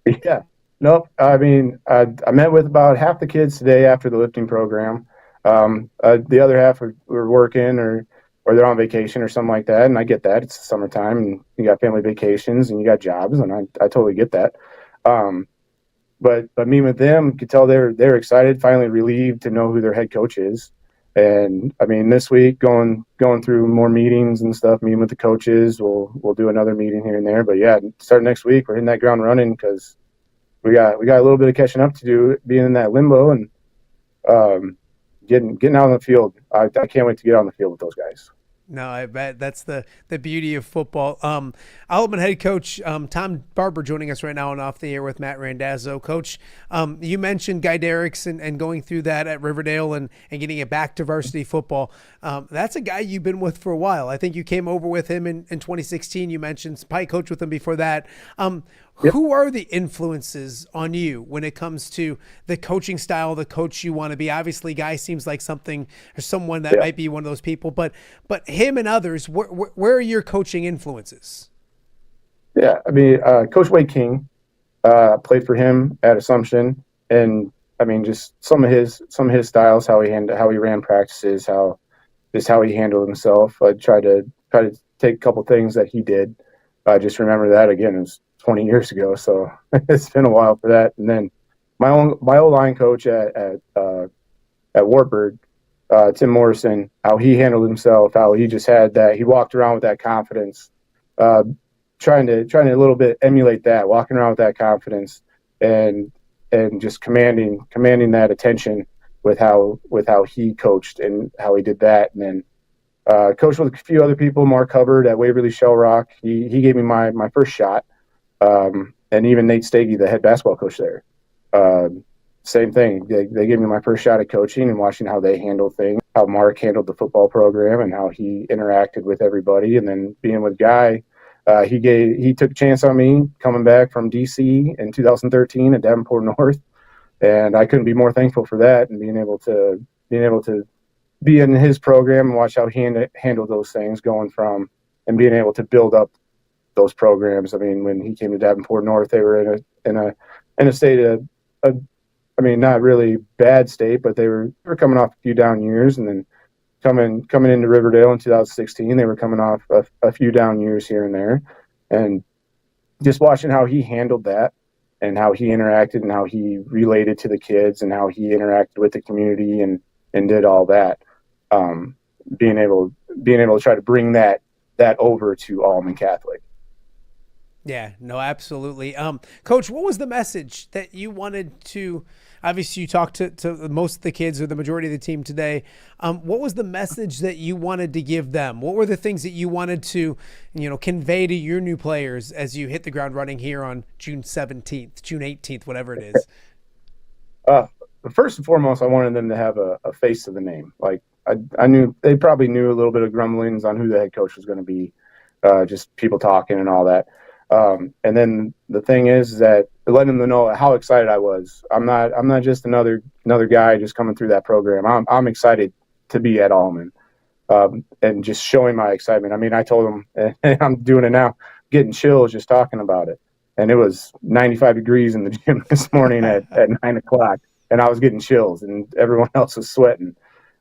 Yeah, nope. I mean, I met with about half the kids today after the lifting program. The other half were working or they're on vacation or something like that. And I get that. It's the summertime and you got family vacations and you got jobs, and I totally get that. But meeting with them, could tell they're excited, finally relieved to know who their head coach is. And I mean, this week going through more meetings and stuff, meeting with the coaches, we'll do another meeting here and there. But yeah, starting next week, we're hitting that ground running because we got a little bit of catching up to do, being in that limbo and, getting out on the field. I can't wait to get on the field with those guys. No, I bet that's the beauty of football. Alleman head coach Tom Barber joining us right now on Off the Air with Matt Randazzo. Coach, you mentioned Guy Derricks and going through that at Riverdale and getting it back to varsity football. That's a guy you've been with for a while. I think you came over with him in 2016. You mentioned probably coached with him before that. Yep. Who are the influences on you when it comes to the coaching style, the coach you want to be? Obviously, Guy seems like someone that might be one of those people, but him and others, where are your coaching influences? Yeah, I mean, Coach Wade King, played for him at Assumption, and I mean, just some of his styles, how he ran practices, how he handled himself. I try to take a couple things that he did. Just remember that again, it was 20 years ago, so it's been a while for that. And then my old line coach at Wartburg, Tim Morrison, how he handled himself, how he just had that, he walked around with that confidence, trying to a little bit emulate that, walking around with that confidence and just commanding that attention with how he coached and how he did that. And then coached with a few other people, Mark Hubbard at Waverly Shell Rock. He gave me my first shot. And even Nate Stagey, the head basketball coach there, same thing. They gave me my first shot at coaching and watching how they handle things, how Mark handled the football program and how he interacted with everybody. And then being with Guy, he took a chance on me coming back from DC in 2013 at Davenport North. And I couldn't be more thankful for that, and being able to be in his program and watch how he handled those things, going from and being able to build up those programs. I mean, when he came to Davenport North, they were in a state of, I mean, not really bad state, but they were coming off a few down years, and then coming into Riverdale in 2016, they were coming off a few down years here and there, and just watching how he handled that and how he interacted and how he related to the kids and how he interacted with the community and did all that. Being able to try to bring that over to Alleman Catholic. Yeah, no, absolutely. Coach, what was the message that you wanted to, obviously you talked to most of the kids or the majority of the team today. What was the message that you wanted to give them? What were the things that you wanted to, convey to your new players as you hit the ground running here on June 17th, June 18th, whatever it is? First and foremost, I wanted them to have a face to the name. Like I knew they probably knew a little bit of grumblings on who the head coach was going to be, just people talking and all that. And then the thing is that letting them know how excited I was. I'm not just another guy just coming through that program. I'm excited to be at Alleman, and just showing my excitement. I mean, I told them, and I'm doing it now, getting chills just talking about it. And it was 95 degrees in the gym this morning at 9 o'clock, and I was getting chills, and everyone else was sweating.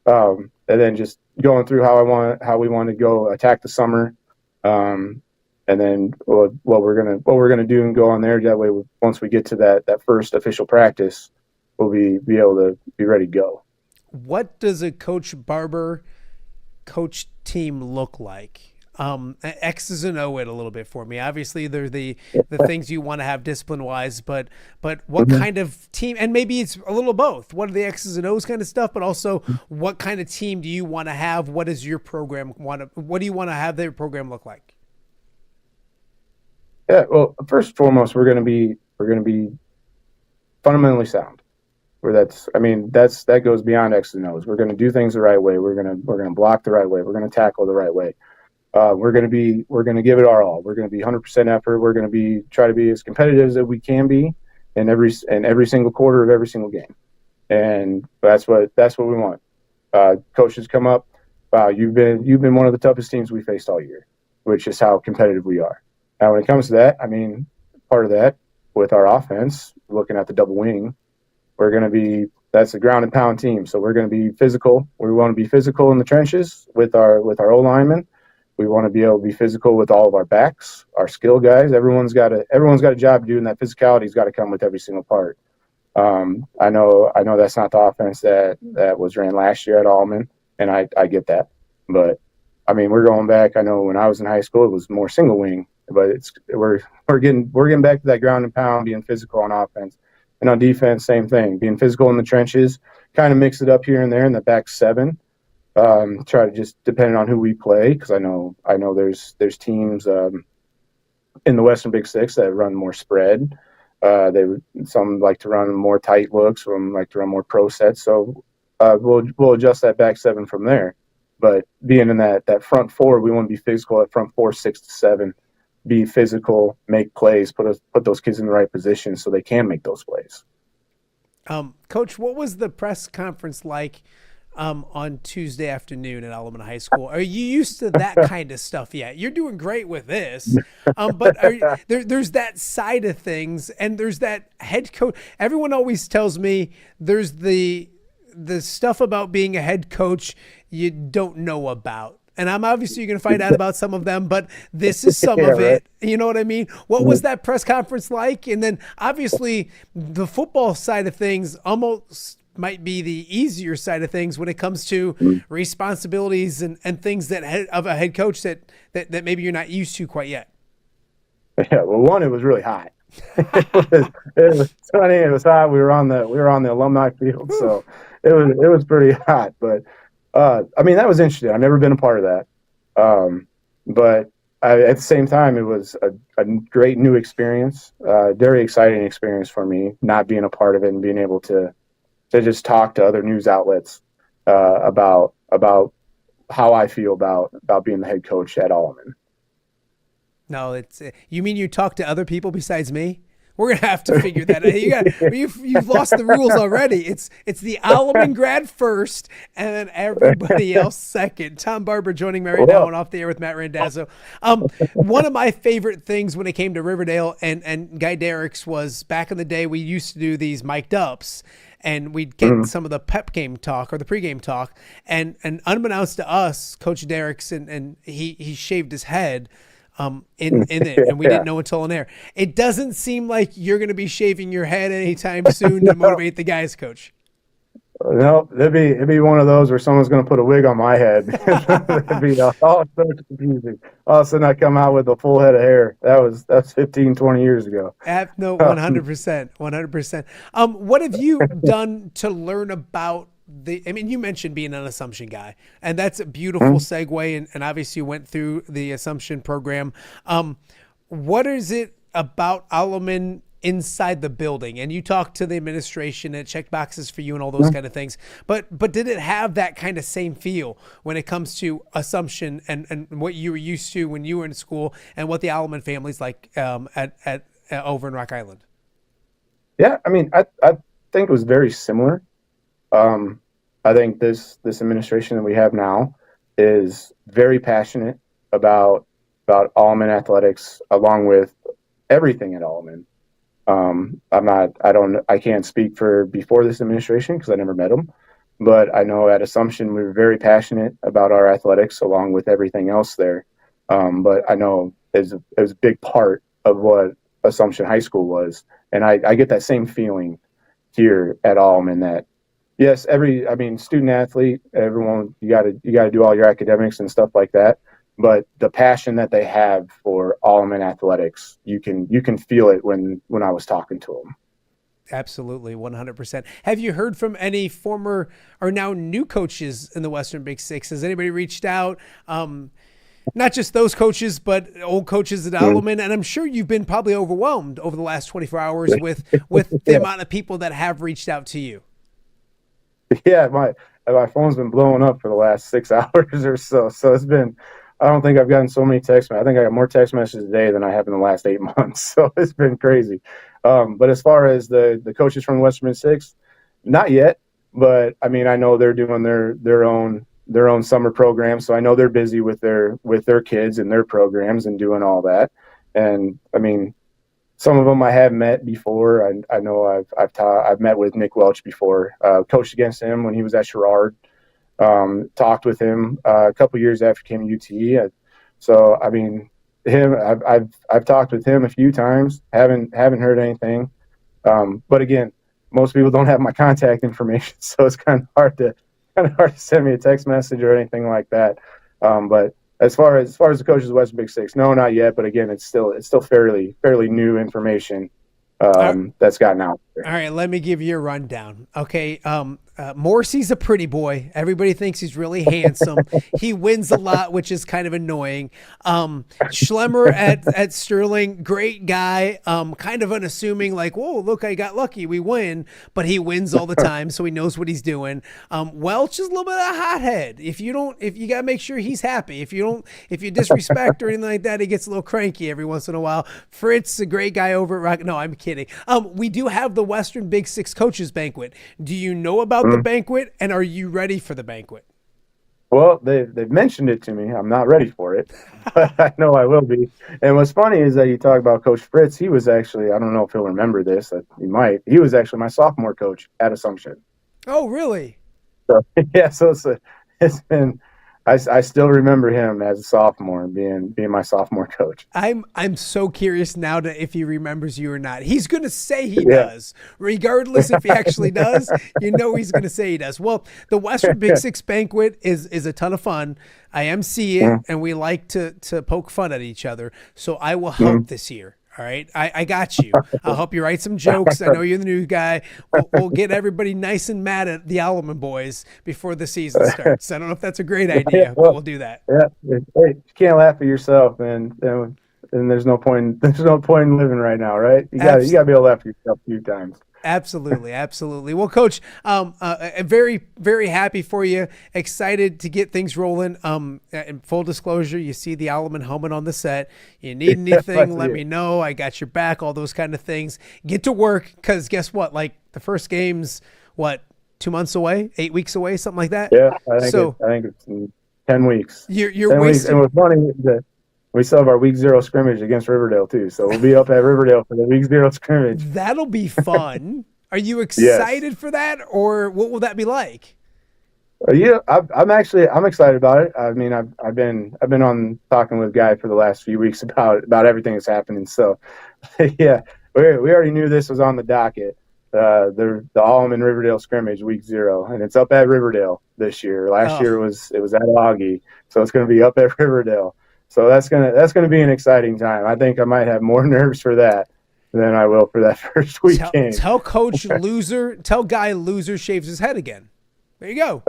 And then just going through how we want to go attack the summer. And then what we're gonna do and go on there. That way, once we get to that first official practice, we'll be able to be ready to go. What does a Coach Barber coach team look like? X's and O it a little bit for me. Obviously, they're the things you want to have discipline wise, but what kind of team? And maybe it's a little of both. What are the X's and O's kind of stuff, but also what kind of team do you want to have? What does your program what do you want to have their program look like? Yeah, well, first and foremost, we're going to be fundamentally sound. That goes beyond X's and O's. We're going to do things the right way. We're going to block the right way. We're going to tackle the right way. We're going to give it our all. We're going to be 100% effort. We're going to try to be as competitive as we can be in every single quarter of every single game. And that's what we want. Coaches come up, wow, you've been one of the toughest teams we faced all year, which is how competitive we are. Now, when it comes to that, I mean, part of that with our offense, looking at the double wing, that's a ground and pound team. So we're going to be physical. We want to be physical in the trenches with our O linemen. We want to be able to be physical with all of our backs, our skill guys. Everyone's got a job to do, and that physicality's got to come with every single part. I know that's not the offense that was ran last year at Alleman, and I get that. But I mean, we're going back. I know when I was in high school, it was more single wing. But we're getting back to that ground and pound, being physical on offense, and on defense, same thing, being physical in the trenches. Kind of mix it up here and there in the back seven. Try to just depending on who we play, because I know there's teams in the Western Big Six that run more spread. Some like to run more tight looks, some like to run more pro sets. So we'll adjust that back seven from there. But being in that front four, we want to be physical at front 4, 6 to 7. Be physical, make plays, put those kids in the right position so they can make those plays. Coach, what was the press conference like on Tuesday afternoon at Alleman High School? Are you used to that kind of stuff yet? You're doing great with this, but there's that side of things, and there's that head coach. Everyone always tells me there's the stuff about being a head coach you don't know about. And I'm obviously going to find out about some of them, but this is some of it. You know what I mean? What was that press conference like? And then obviously the football side of things almost might be the easier side of things when it comes to responsibilities and things of a head coach that maybe you're not used to quite yet. Yeah, well, one, it was really hot. it was sunny. It was hot. We were on the alumni field, so it was pretty hot. But I mean, that was interesting. I've never been a part of that. But at the same time, it was a great new experience, very exciting experience for me, not being a part of it and being able to just talk to other news outlets about how I feel about being the head coach at Alleman. No, you mean you talk to other people besides me? We're gonna have to figure that out. You've lost the rules already. It's the Alleman grad first, and then everybody else second. Tom Barber joining me right now and Off the Air with Matt Randazzo. One of my favorite things when it came to Riverdale and Guy Derrick's was back in the day we used to do these mic'd ups, and we'd get some of the pep game talk or the pregame talk, and unbeknownst to us, Coach Derrick's and he shaved his head. in it, and we didn't know until on air. It doesn't seem like you're going to be shaving your head anytime soon to motivate the guys, Coach. No, it'd be one of those where someone's going to put a wig on my head. It'd be all sorts of confusing. All of a sudden, I come out with a full head of hair. That's 15, 20 years ago. No, 100%, 100%. What have you done to learn about I mean, you mentioned being an Assumption guy, and that's a beautiful segue, and obviously you went through the Assumption program. What is it about Alleman inside the building? And you talked to the administration and checked boxes for you and all those kind of things. But did it have that kind of same feel when it comes to Assumption and what you were used to when you were in school and what the Alleman family's like at over in Rock Island? Yeah, I mean, I think it was very similar. I think this administration that we have now is very passionate about Alleman athletics, along with everything at Alleman. I can't speak for before this administration because I never met them, but I know at Assumption we were very passionate about our athletics along with everything else there. But I know it was a big part of what Assumption High School was, and I get that same feeling here at Alleman that yes, student athlete, everyone, you got to do all your academics and stuff like that. But the passion that they have for Alleman athletics, you can feel it when I was talking to them. Absolutely, 100%. Have you heard from any former or now new coaches in the Western Big Six? Has anybody reached out? Not just those coaches, but old coaches at Alleman. And I'm sure you've been probably overwhelmed over the last 24 hours with the amount of people that have reached out to you. Yeah, my phone's been blowing up for the last 6 hours or so. So it's been, I don't think I've gotten so many text messages. I think I got more text messages today than I have in the last 8 months. So it's been crazy. But as far as the coaches from the Western Six, not yet. But I mean, I know they're doing their own summer program, so I know they're busy with their kids and their programs and doing all that. And I mean, some of them I have met before. I know I've met with Nick Welch before, coached against him when he was at Sherrard. Talked with him a couple years after he came to UT. So I mean, I've talked with him a few times. Haven't heard anything. But again, most people don't have my contact information, so it's kind of hard to send me a text message or anything like that. But as far as the coaches of the Western Big Six, no, not yet. But again, it's still fairly new information that's gotten out there. All right, let me give you a rundown. Okay, Morrissey's a pretty boy. Everybody thinks he's really handsome. He wins a lot, which is kind of annoying. Schlemmer at Sterling, great guy. Kind of unassuming, like, whoa, look, I got lucky, we win. But he wins all the time, so he knows what he's doing. Welch is a little bit of a hothead. If you gotta make sure he's happy. If you disrespect or anything like that, he gets a little cranky every once in a while. Fritz, a great guy over at Rock. No, I'm kidding. We do have the Western Big Six Coaches Banquet. Do you know about the banquet, and are you ready for the banquet? Well, they've mentioned it to me. I'm not ready for it, but I know I will be. And what's funny is that you talk about Coach Fritz. He was actually, I don't know if he'll remember this. He might. He was actually my sophomore coach at Assumption. Oh, really? So, yeah. So it's been. I still remember him as a sophomore being my sophomore coach. I'm so curious now to if he remembers you or not. He's going to say he does, regardless if he actually does. You know he's going to say he does. Well, the Western Big Six banquet is a ton of fun. I MC it, and we like to poke fun at each other. So I will help this year. All right, I got you. I'll help you write some jokes. I know you're the new guy. We'll get everybody nice and mad at the Alleman boys before the season starts. I don't know if that's a great idea, but we'll do that. Yeah, hey, you can't laugh at yourself, and there's no point. There's no point in living right now, right? You got to be able to laugh at yourself a few times. Absolutely, absolutely. Well, Coach, very, very happy for you. Excited to get things rolling. In full disclosure, you see the Alleman helmet on the set. You need anything, let me know. I got your back, all those kind of things. Get to work, because guess what? Like, the first game's, 2 months away, 8 weeks away, something like that? Yeah, I think it's 10 weeks. You're 10 wasting. Weeks. And what's funny is that we still have our week 0 scrimmage against Riverdale too. So we'll be up at Riverdale for the week 0 scrimmage. That'll be fun. Are you excited for that, or what will that be like? Yeah, I'm excited about it. I mean, I've been on talking with Guy for the last few weeks about everything that's happening. So, yeah, we already knew this was on the docket. The Alleman Riverdale scrimmage week 0, and it's up at Riverdale this year. Last year it was at Augie, so it's going to be up at Riverdale. So that's gonna be an exciting time. I think I might have more nerves for that than I will for that first weekend. Tell Guy Loser shaves his head again. There you go.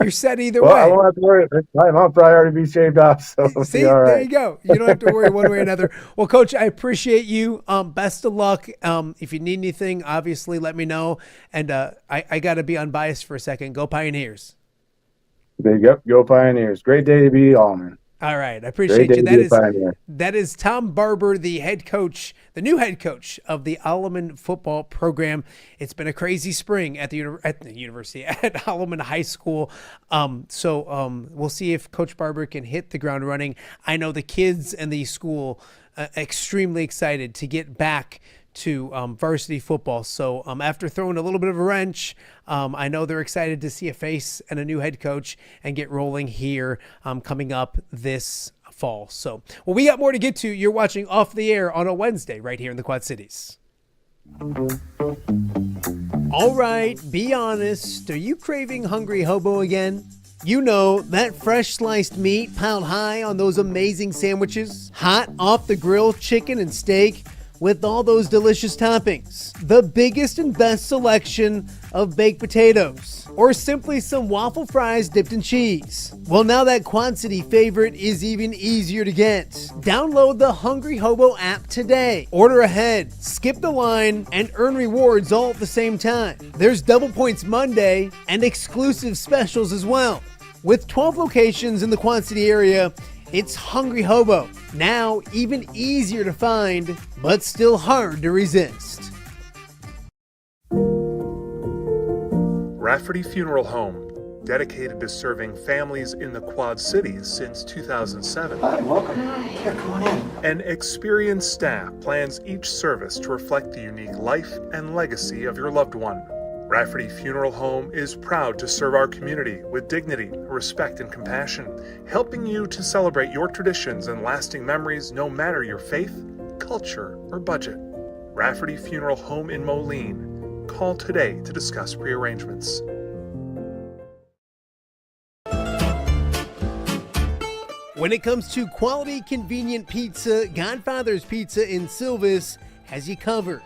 You're set either way. I won't have to worry. I'll probably already be shaved off. So see, all right. There you go. You don't have to worry one way or another. Well, Coach, I appreciate you. Best of luck. If you need anything, obviously let me know. And I got to be unbiased for a second. Go Pioneers. There you go. Go Pioneers. Great day to be Alleman. All right. I appreciate you. That is Tom Barber, the head coach, the new head coach of the Alleman football program. It's been a crazy spring at the university, at Alleman High School. So we'll see if Coach Barber can hit the ground running. I know the kids and the school extremely excited to get back to varsity football. So after throwing a little bit of a wrench, I know they're excited to see a face and a new head coach and get rolling here coming up this fall. So, well, we got more to get to. You're watching Off the Air on a Wednesday right here in the Quad Cities. All right, be honest. Are you craving Hungry Hobo again? You know, that fresh sliced meat piled high on those amazing sandwiches, hot off the grill chicken and steak, with all those delicious toppings, the biggest and best selection of baked potatoes, or simply some waffle fries dipped in cheese. Well, now that Quad City favorite is even easier to get. Download the Hungry Hobo app today. Order ahead, skip the line, and earn rewards all at the same time. There's Double Points Monday and exclusive specials as well. With 12 locations in the Quad City area, it's Hungry Hobo. Now even easier to find, but still hard to resist. Rafferty Funeral Home, dedicated to serving families in the Quad Cities since 2007. Hi, welcome. Here, come on in. An experienced staff plans each service to reflect the unique life and legacy of your loved one. Rafferty Funeral Home is proud to serve our community with dignity, respect, and compassion, helping you to celebrate your traditions and lasting memories no matter your faith, culture, or budget. Rafferty Funeral Home in Moline. Call today to discuss prearrangements. When it comes to quality, convenient pizza, Godfather's Pizza in Silvis has you covered.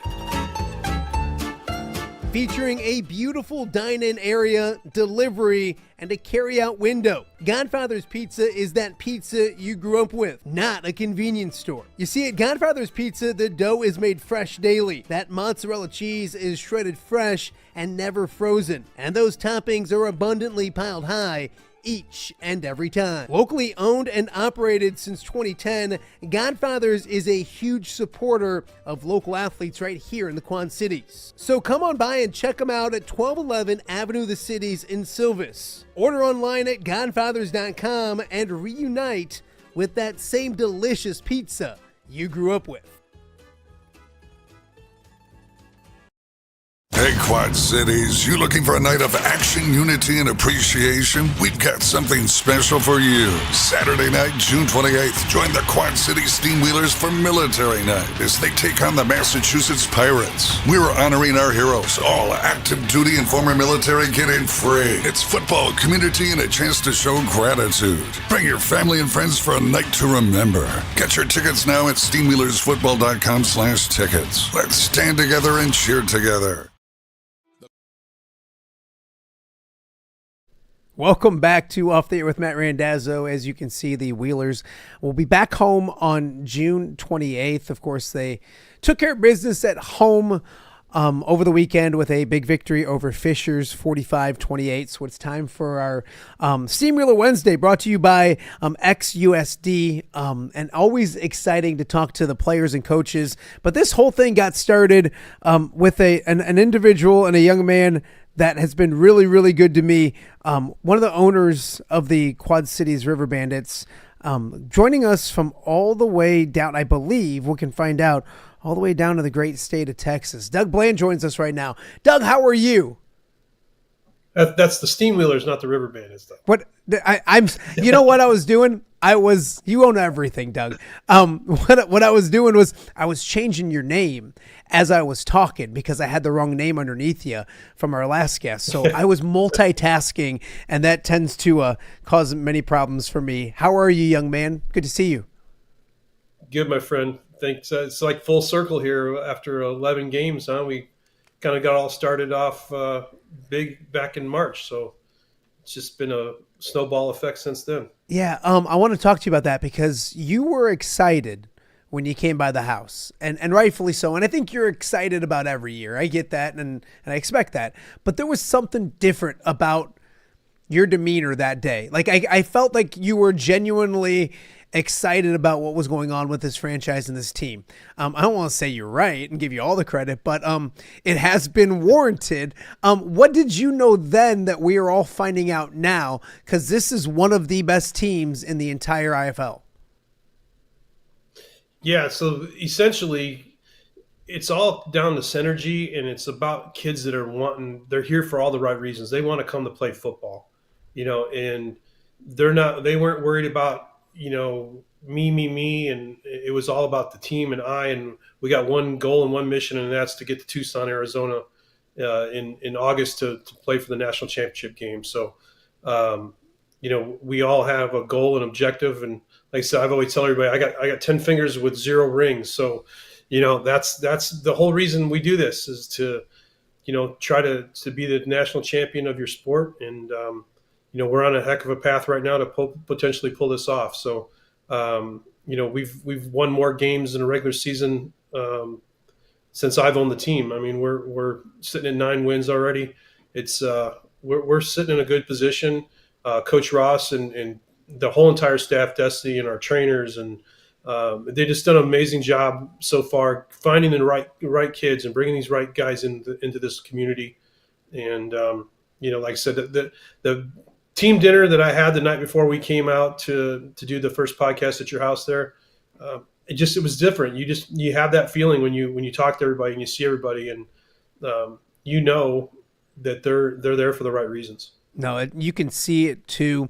Featuring a beautiful dine-in area, delivery, and a carry-out window. Godfather's Pizza is that pizza you grew up with, not a convenience store. You see, at Godfather's Pizza, the dough is made fresh daily. That mozzarella cheese is shredded fresh and never frozen. And those toppings are abundantly piled high each and every time. Locally owned and operated since 2010, Godfather's is a huge supporter of local athletes right here in the Quad Cities. So come on by and check them out at 1211 Avenue of the Cities in Silvis. Order online at godfathers.com and reunite with that same delicious pizza you grew up with. Hey, Quad Cities, you looking for a night of action, unity, and appreciation? We've got something special for you. Saturday night, June 28th, join the Quad City Steamwheelers for Military Night as they take on the Massachusetts Pirates. We're honoring our heroes. All active duty and former military get in free. It's football, community, and a chance to show gratitude. Bring your family and friends for a night to remember. Get your tickets now at steamwheelersfootball.com/tickets. Let's stand together and cheer together. Welcome back to Off the Air with Matt Randazzo. As you can see, the Wheelers will be back home on June 28th. Of course, they took care of business at home over the weekend with a big victory over Fishers, 45-28. So it's time for our Steamwheeler Wednesday, brought to you by XUSD. And always exciting to talk to the players and coaches. But this whole thing got started with an individual and a young man that has been really, really good to me. One of the owners of the Quad Cities River Bandits, joining us from all the way down, I believe, we can find out, all the way down to the great state of Texas. Doug Bland joins us right now. Doug, how are you? That's the Steamwheelers, not the River Band. Is that? What I'm, you know what I was doing? You own everything, Doug. What I was doing was I was changing your name as I was talking because I had the wrong name underneath you from our last guest. So I was multitasking, and that tends to cause many problems for me. How are you, young man? Good to see you. Good, my friend. Thanks. It's like full circle here after 11 games, huh? We kind of got all started off big back in March, so it's just been a snowball effect since then. Yeah, I want to talk to you about that because you were excited when you came by the house, and rightfully so. And I think you're excited about every year. I get that, and I expect that. But there was something different about your demeanor that day. Like I felt like you were genuinely excited about what was going on with this franchise and this team. I don't want to say you're right and give you all the credit, but it has been warranted. What did you know then that we are all finding out now? Because this is one of the best teams in the entire IFL. Yeah, so essentially it's all down to synergy, and it's about kids that are they're here for all the right reasons. They want to come to play football, and they weren't worried about, me, and it was all about the team and we got one goal and one mission, and that's to get to Tucson, Arizona in August to play for the national championship game. So, we all have a goal and objective. And like I said, I've always tell everybody, I got 10 fingers with 0 rings. So, that's the whole reason we do this is to, try to be the national champion of your sport. And, we're on a heck of a path right now to potentially pull this off. So, we've won more games in a regular season since I've owned the team. I mean, we're sitting at 9 wins already. It's we're sitting in a good position. Coach Ross and the whole entire staff, Destiny, and our trainers, and they just done an amazing job so far finding the right kids and bringing these right guys into this community. And like I said, the team dinner that I had the night before we came out to do the first podcast at your house there, it was different. You have that feeling when you talk to everybody and you see everybody, and that they're there for the right reasons. No, you can see it too.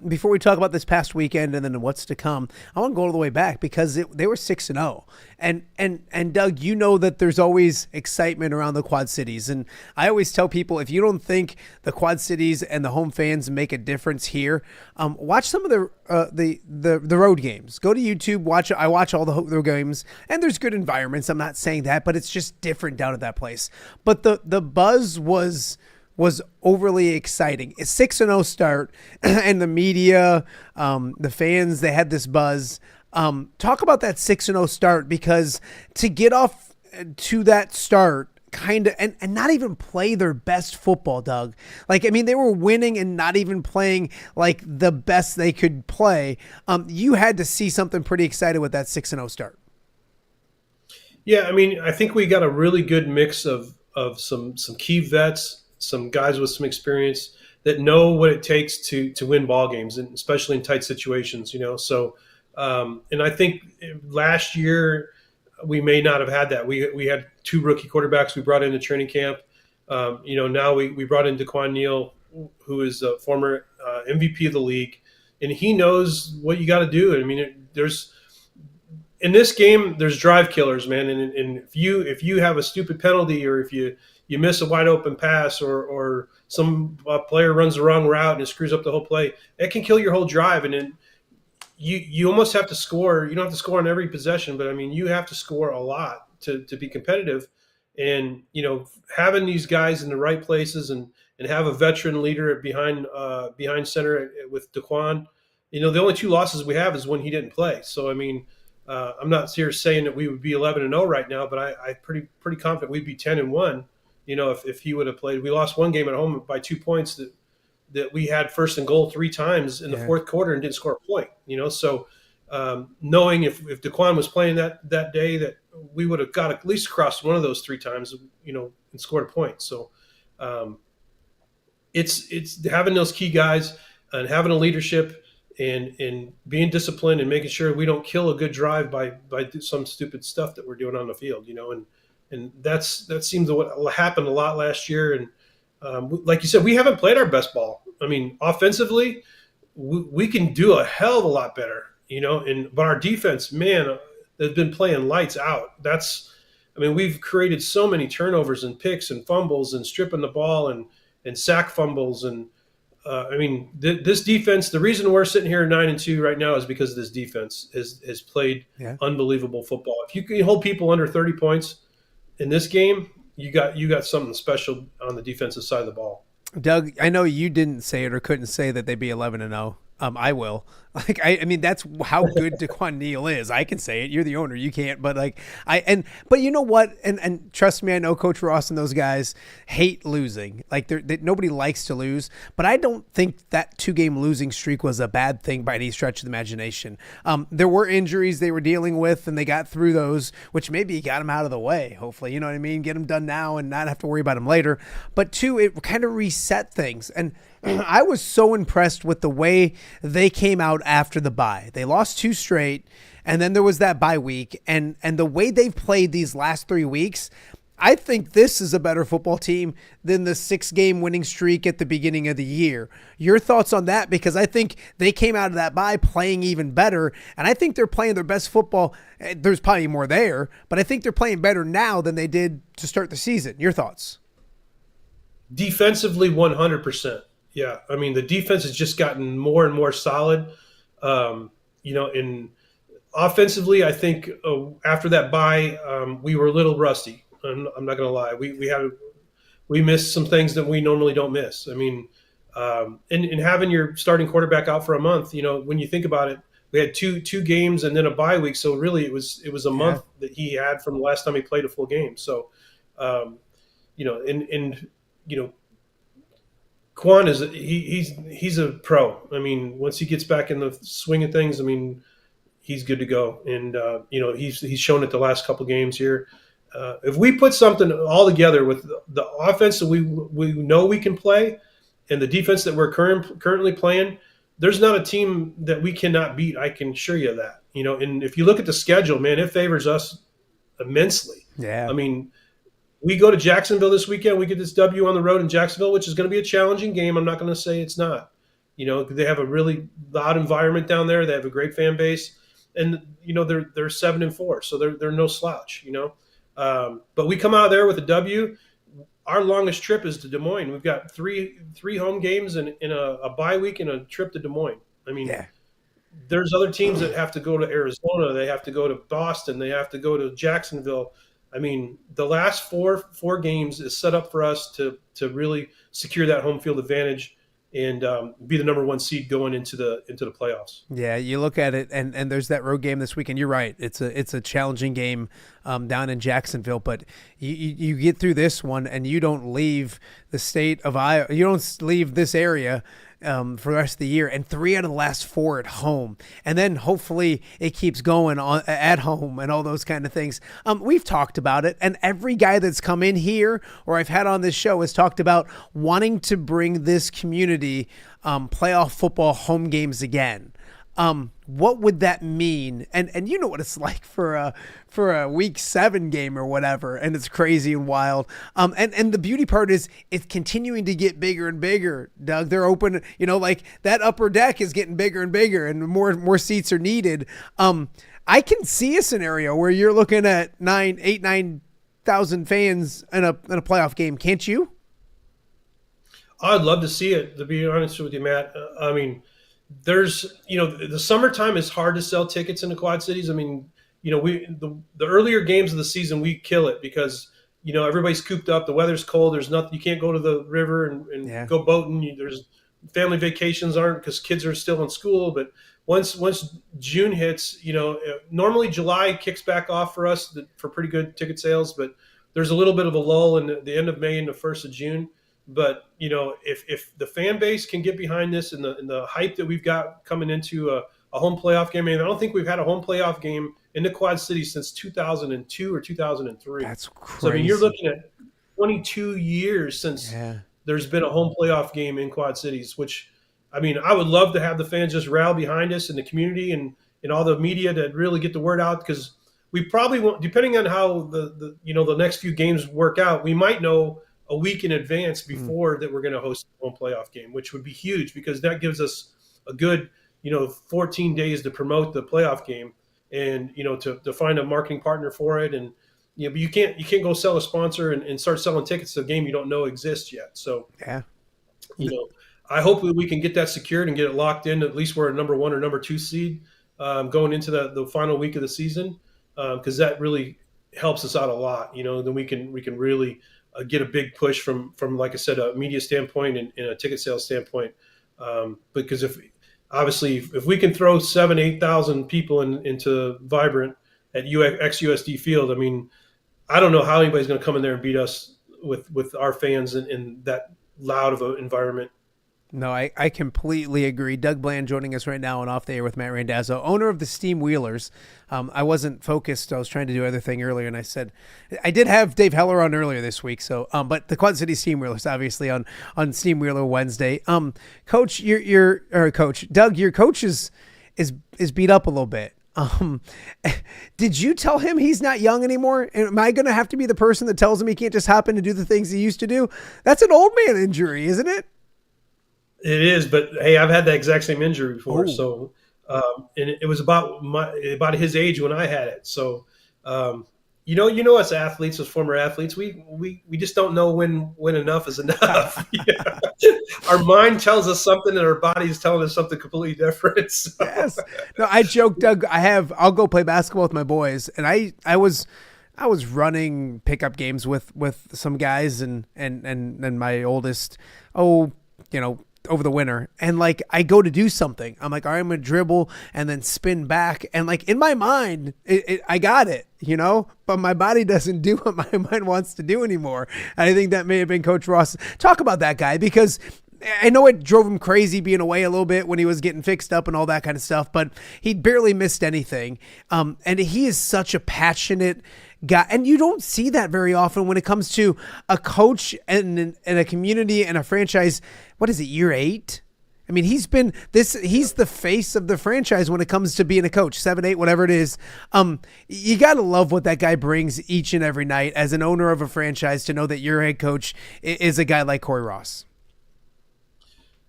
Before we talk about this past weekend and then what's to come, I want to go all the way back because they were 6-0, and Doug, that there's always excitement around the Quad Cities, and I always tell people if you don't think the Quad Cities and the home fans make a difference here, watch some of the road games. Go to YouTube, I watch all the games, and there's good environments. I'm not saying that, but it's just different down at that place. But the buzz was overly exciting. A 6-0 start, and the media, the fans, they had this buzz. Talk about that 6-0 start, because to get off to that start kind of and not even play their best football, Doug. They were winning and not even playing like the best they could play. You had to see something pretty exciting with that 6-0 start. Yeah, I think we got a really good mix of some key vets, some guys with some experience that know what it takes to win ball games, and especially in tight situations, So, and I think last year we may not have had that. We had 2 rookie quarterbacks we brought into training camp. Now we brought in DeQuan Neal, who is a former MVP of the league, and he knows what you got to do. In this game, there's drive killers, man. And if you have a stupid penalty, or if you miss a wide open pass, or some player runs the wrong route and it screws up the whole play, it can kill your whole drive. And then you almost have to score. You don't have to score on every possession, but you have to score a lot to be competitive. And, having these guys in the right places and have a veteran leader behind center with DeQuan, the only 2 losses we have is when he didn't play. So, I'm not here saying that we would be 11-0 right now, but I'm pretty confident we'd be 10-1. If he would have played. We lost one game at home by 2 points that we had first and goal 3 times in the fourth quarter and didn't score a point. So knowing if DeQuan was playing that day, that we would have got at least across one of those 3 times, and scored a point. So it's having those key guys and having a leadership and being disciplined and making sure we don't kill a good drive by some stupid stuff that we're doing on the field, and that seemed to what happened a lot last year. And like you said, we haven't played our best ball. I mean, offensively, we can do a hell of a lot better, but our defense, man, has been playing lights out. We've created so many turnovers and picks and fumbles and stripping the ball and sack fumbles. And this defense, the reason we're sitting here 9-2 right now is because this defense has played unbelievable football. If you can hold people under 30 points in this game, you got something special on the defensive side of the ball. Doug, I know you didn't say it or couldn't say that they'd be 11-0. I will. That's how good DeQuan Neal is. I can say it. You're the owner. You can't. But but you know what? And trust me, I know Coach Ross and those guys hate losing. Nobody likes to lose. But I don't think that 2-game losing streak was a bad thing by any stretch of the imagination. There were injuries they were dealing with, and they got through those, which maybe got them out of the way. Hopefully, you know what I mean. Get them done now and not have to worry about them later. But 2, it kind of reset things. And I was so impressed with the way they came out after the bye. They lost 2 straight, and then there was that bye week. And the way they've played these last 3 weeks, I think this is a better football team than the 6-game winning streak at the beginning of the year. Your thoughts on that? Because I think they came out of that bye playing even better, and I think they're playing their best football. There's probably more there, but I think they're playing better now than they did to start the season. Your thoughts? Defensively, 100%. Yeah, the defense has just gotten more and more solid. In offensively, I think after that bye, we were a little rusty. I'm not going to lie. We missed some things that we normally don't miss. And having your starting quarterback out for a month, when you think about it, we had two games and then a bye week. So really, it was a month that he had from the last time he played a full game. So, Quan he's a pro. Once he gets back in the swing of things, he's good to go. And he's shown it the last couple games here. If we put something all together with the offense that we know we can play and the defense that we're currently playing, there's not a team that we cannot beat. I can assure you of that. And if you look at the schedule, man, it favors us immensely. Yeah. We go to Jacksonville this weekend. We get this W on the road in Jacksonville, which is going to be a challenging game. I'm not going to say it's not. They have a really loud environment down there. They have a great fan base, and they're 7-4, so they're no slouch. But we come out of there with a W. Our longest trip is to Des Moines. We've got three home games and a bye week and a trip to Des Moines. There's other teams that have to go to Arizona. They have to go to Boston. They have to go to Jacksonville. The last four games is set up for us to really secure that home field advantage and be the number 1 seed going into the playoffs. Yeah, you look at it, and there's that road game this weekend. You're right; it's a challenging game down in Jacksonville. But you get through this one, and you don't leave the state of Iowa. You don't leave this area for the rest of the year, and 3 out of the last 4 at home, and then hopefully it keeps going on at home and all those kind of things. We've talked about it, and every guy that's come in here or I've had on this show has talked about wanting to bring this community playoff football home games again. What would that mean? And you know what it's like for a week 7 game or whatever, and it's crazy and wild. And the beauty part is it's continuing to get bigger and bigger, Doug. They're open, that upper deck is getting bigger and bigger, and more seats are needed. I can see a scenario where you're looking at 9,000 fans in a playoff game, can't you? I'd love to see it, to be honest with you, Matt. There's, the summertime is hard to sell tickets in the Quad Cities. The earlier games of the season, we kill it because, everybody's cooped up. The weather's cold. There's nothing, you can't go to the river and go boating. There's family vacations aren't because kids are still in school. But once June hits, normally July kicks back off for us for pretty good ticket sales, but there's a little bit of a lull in the end of May and the 1st of June. But, if the fan base can get behind this and the hype that we've got coming into a home playoff game, I don't think we've had a home playoff game in the Quad Cities since 2002 or 2003. That's crazy. So, you're looking at 22 years since there's been a home playoff game in Quad Cities, which, I would love to have the fans just rally behind us in the community and all the media to really get the word out, because we probably won't, depending on how the next few games work out, we might know a week in advance before that we're going to host a home playoff game, which would be huge because that gives us a good, 14 days to promote the playoff game and, to find a marketing partner for it. And, but you can't go sell a sponsor and start selling tickets to a game you don't know exists yet. So, yeah, I hope that we can get that secured and get it locked in. At least we're a number 1 or number 2 seed going into the final week of the season, because that really helps us out a lot. Then we can really get a big push from like I said, a media standpoint and a ticket sales standpoint. Because if we can throw 7,000-8,000 people into Vibrant at ex-USD Field, I mean, I don't know how anybody's going to come in there and beat us with our fans in that loud of an environment. No, I completely agree. Doug Bland joining us right now on Off the Air with Matt Randazzo, owner of the Steamwheelers. I wasn't focused. I was trying to do other thing earlier, and I said I did have Dave Heller on earlier this week. So, but the Quad City Steamwheelers, obviously on Steamwheeler Wednesday. Coach, Coach Doug, your coach is beat up a little bit. Did you tell him he's not young anymore? Am I going to have to be the person that tells him he can't just hop in and do the things he used to do? That's an old man injury, isn't it? It is, but hey, I've had that exact same injury before. Oh. So, and it was about his age when I had it. So, us athletes, as former athletes, we just don't know when enough is enough. Yeah. Our mind tells us something, and our body is telling us something completely different. So. Yes. No, I joke, Doug. I'll go play basketball with my boys, and I was running pickup games with some guys, and my oldest, over the winter, and like I go to do something, I'm like, all right, I'm gonna dribble and then spin back, and like in my mind I got it, but my body doesn't do what my mind wants to do anymore. And I think that may have been Coach Ross. Talk about that guy, because I know it drove him crazy being away a little bit when he was getting fixed up and all that kind of stuff, but he barely missed anything. And he is such a passionate guy, and you don't see that very often when it comes to a coach and a community and a franchise. What is it, year 8? I mean, he's the face of the franchise when it comes to being a coach, 7, 8, whatever it is. You got to love what that guy brings each and every night as an owner of a franchise, to know that your head coach is a guy like Corey Ross.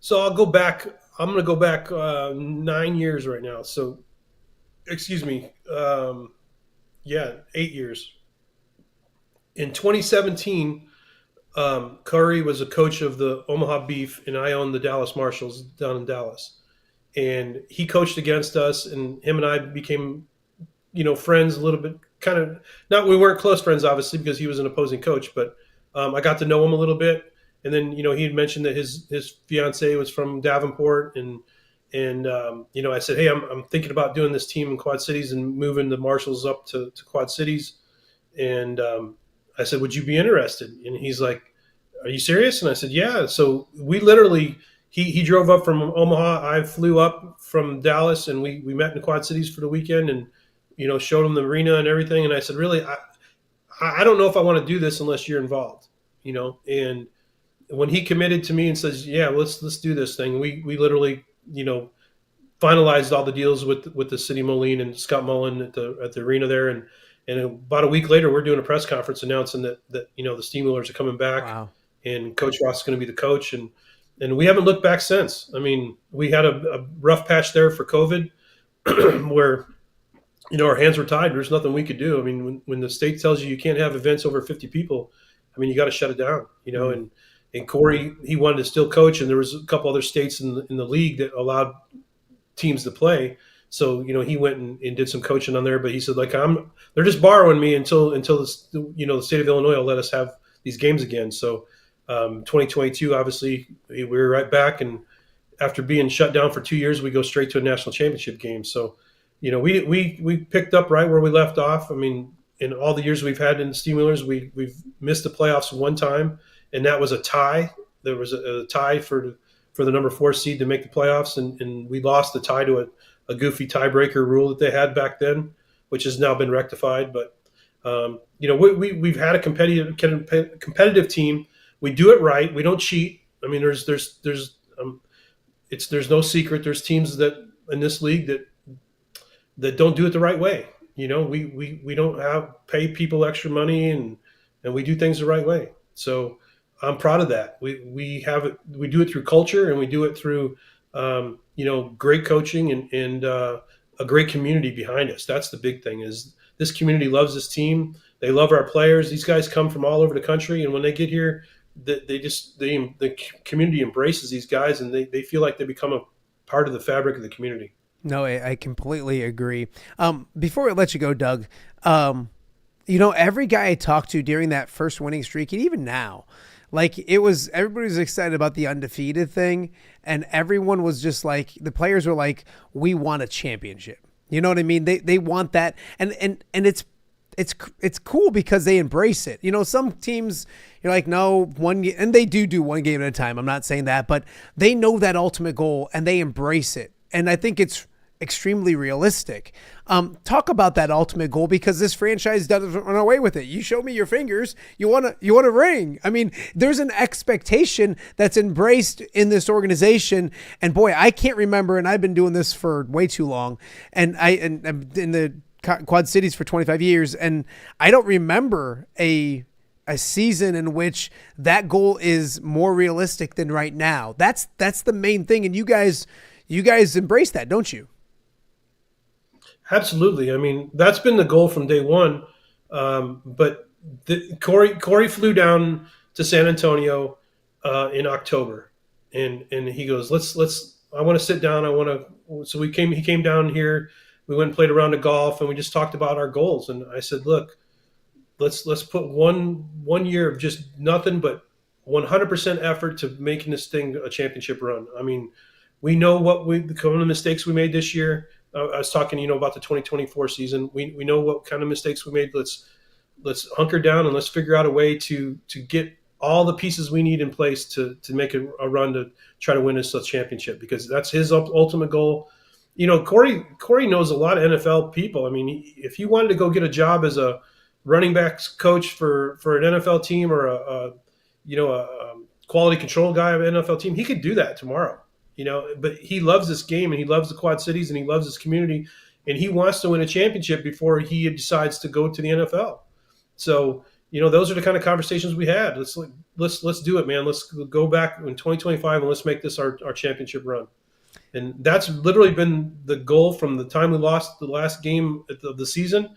So I'm going to go back 9 years right now. So, excuse me. 8 years. In 2017, Curry was a coach of the Omaha Beef, and I owned the Dallas Marshalls down in Dallas. And he coached against us, and him and I became, friends a little bit. Kind of, not, we weren't close friends, obviously, because he was an opposing coach, but I got to know him a little bit. And then, he had mentioned that his fiance was from Davenport, and I said, hey, I'm thinking about doing this team in Quad Cities and moving the Marshalls up to Quad Cities. And I said, would you be interested? And he's like, are you serious? And I said, yeah. So we literally, he drove up from Omaha. I flew up from Dallas, and we met in Quad Cities for the weekend, and, showed him the arena and everything. And I said, really, I don't know if I want to do this unless you're involved, and when he committed to me and says, yeah, let's do this thing, we literally, finalized all the deals with the city Moline and Scott Mullen at the arena there. And about a week later, we're doing a press conference announcing that the Steamwheelers are coming back. Wow. And Coach Ross is going to be the coach. And we haven't looked back since. I mean, we had a rough patch there for COVID where, our hands were tied. There's nothing we could do. I mean, when the state tells you can't have events over 50 people, I mean, you got to shut it down, mm-hmm. And Corey, he wanted to still coach, and there was a couple other states in the league that allowed teams to play. So, he went and did some coaching on there, but he said, like, they're just borrowing me until the state of Illinois will let us have these games again. So 2022, obviously we were right back. And after being shut down for 2 years, we go straight to a national championship game. So, we picked up right where we left off. I mean, in all the years we've had in the Steamwheelers, we've missed the playoffs one time, and that was a tie. There was a tie for the number 4 seed to make the playoffs, and we lost the tie to a goofy tiebreaker rule that they had back then, which has now been rectified. But we've had a competitive team. We do it right. We don't cheat. I mean, there's no secret. There's teams that in this league that don't do it the right way. We don't pay people extra money, and we do things the right way. So I'm proud of that. We have it. We do it through culture, and we do it through great coaching and a great community behind us. That's the big thing. Is this community loves this team. They love our players. These guys come from all over the country, and when they get here, the community embraces these guys, and they feel like they become a part of the fabric of the community. No, I completely agree. Before I let you go, Doug, every guy I talked to during that first winning streak, and even now, like everybody was excited about the undefeated thing, and everyone was just like, the players were like, we want a championship. You know what I mean? They want that, and it's cool because they embrace it. Some teams, you're like, no, and they do one game at a time. I'm not saying that, but they know that ultimate goal and they embrace it. And I think it's extremely realistic. Talk about that ultimate goal, because this franchise doesn't run away with it. You show me your fingers, you want a ring. I mean, there's an expectation that's embraced in this organization. And boy, I can't remember, and I've been doing this for way too long, and I'm in the Quad Cities for 25 years, and I don't remember a season in which that goal is more realistic than right now. That's the main thing, and you guys embrace that, don't you? Absolutely. I mean, that's been the goal from day one. But Corey flew down to San Antonio in October, and he goes, I want to sit down. So he came down here. We went and played a round of golf, and we just talked about our goals. And I said, look, let's put one year of just nothing but 100% effort to making this thing a championship run. I mean, we know the kind of mistakes we made this year. I was talking, about the 2024 season. We know what kind of mistakes we made. Let's hunker down and let's figure out a way to get all the pieces we need in place to make a run to try to win this championship, because that's his ultimate goal. Corey knows a lot of NFL people. I mean, if he wanted to go get a job as a running backs coach for an NFL team, or a quality control guy of an NFL team, he could do that tomorrow. But he loves this game, and he loves the Quad Cities, and he loves his community, and he wants to win a championship before he decides to go to the NFL. So, those are the kind of conversations we had. Let's do it, man. Let's go back in 2025 and let's make this our championship run. And that's literally been the goal from the time we lost the last game of the season.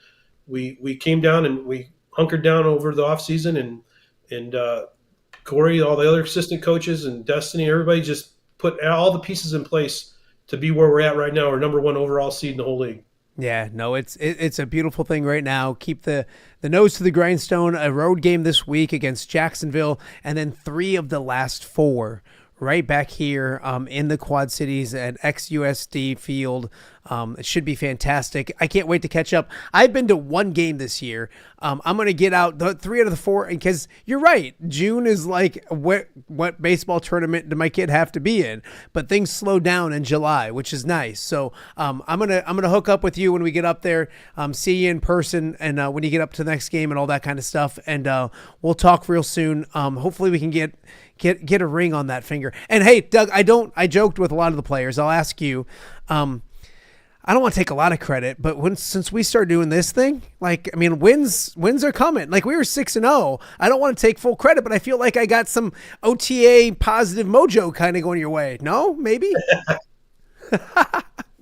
We came down and we hunkered down over the off season, and Corey, all the other assistant coaches, and Destiny, everybody just put all the pieces in place to be where we're at right now, our number one overall seed in the whole league. Yeah, no, it's a beautiful thing right now. Keep the nose to the grindstone. A road game this week against Jacksonville, and then 3 of the last 4 right back here in the Quad Cities at XUSD Field. It should be fantastic. I can't wait to catch up. I've been to 1 game this year. I'm going to get out the 3 out of the 4, because you're right. June is like, what baseball tournament do my kid have to be in? But things slow down in July, which is nice. So I'm gonna hook up with you when we get up there, see you in person, and when you get up to the next game and all that kind of stuff. And we'll talk real soon. Hopefully we can get a ring on that finger. And hey, Doug, I joked with a lot of the players. I'll ask you, I don't want to take a lot of credit, but since we started doing this thing, wins are coming. Like, we were 6-0. I don't want to take full credit, but I feel like I got some OTA positive mojo kind of going your way. No, maybe.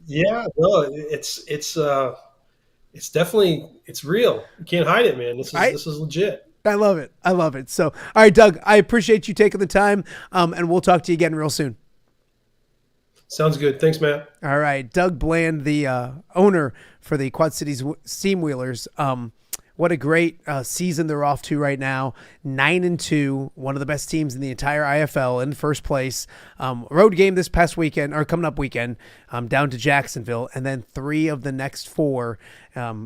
Yeah, no, it's definitely, it's real. You can't hide it, man. This is legit. I love it. So, all right, Doug, I appreciate you taking the time, and we'll talk to you again real soon. Sounds good. Thanks, Matt. All right. Doug Bland, the owner for the Quad City Steamwheelers. What a great season they're off to right now. 9-2, one of the best teams in the entire IFL, in first place. Road game this past weekend, or coming up weekend, down to Jacksonville, and then 3 of the next 4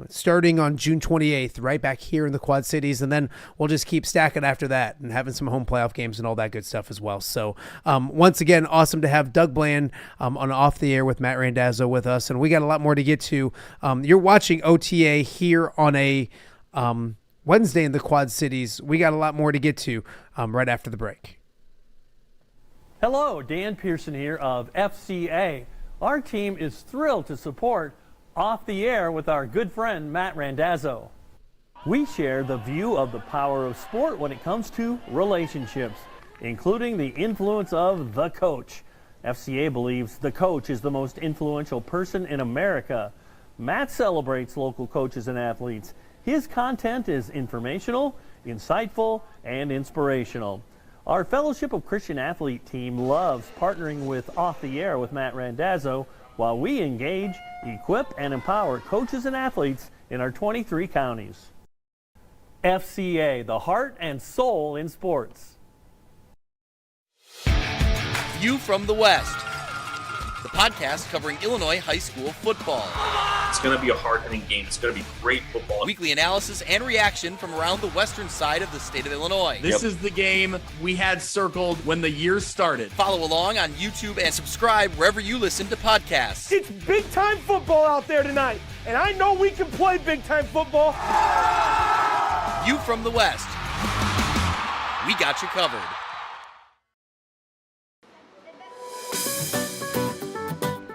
starting on June 28th, right back here in the Quad Cities, and then we'll just keep stacking after that and having some home playoff games and all that good stuff as well. So once again, awesome to have Doug Bland on Off the Air with Matt Randazzo with us, and we got a lot more to get to. You're watching OTA here on a Wednesday in the Quad Cities. We got a lot more to get to right after the break. Hello, Dan Pearson here of FCA. Our team is thrilled to support Off the Air with our good friend Matt Randazzo. We share the view of the power of sport when it comes to relationships, including the influence of the coach. FCA believes the coach is the most influential person in America. Matt celebrates local coaches and athletes. His content is informational, insightful, and inspirational. Our Fellowship of Christian Athlete team loves partnering with Off the Air with Matt Randazzo while we engage, equip, and empower coaches and athletes in our 23 counties. FCA, the heart and soul in sports. View from the West, the podcast covering Illinois high school football. It's going to be a hard-hitting game. It's going to be great football. Weekly analysis and reaction from around the western side of the state of Illinois. This is the game we had circled when the year started. Follow along on YouTube and subscribe wherever you listen to podcasts. It's big-time football out there tonight, and I know we can play big-time football. View from the West. We got you covered.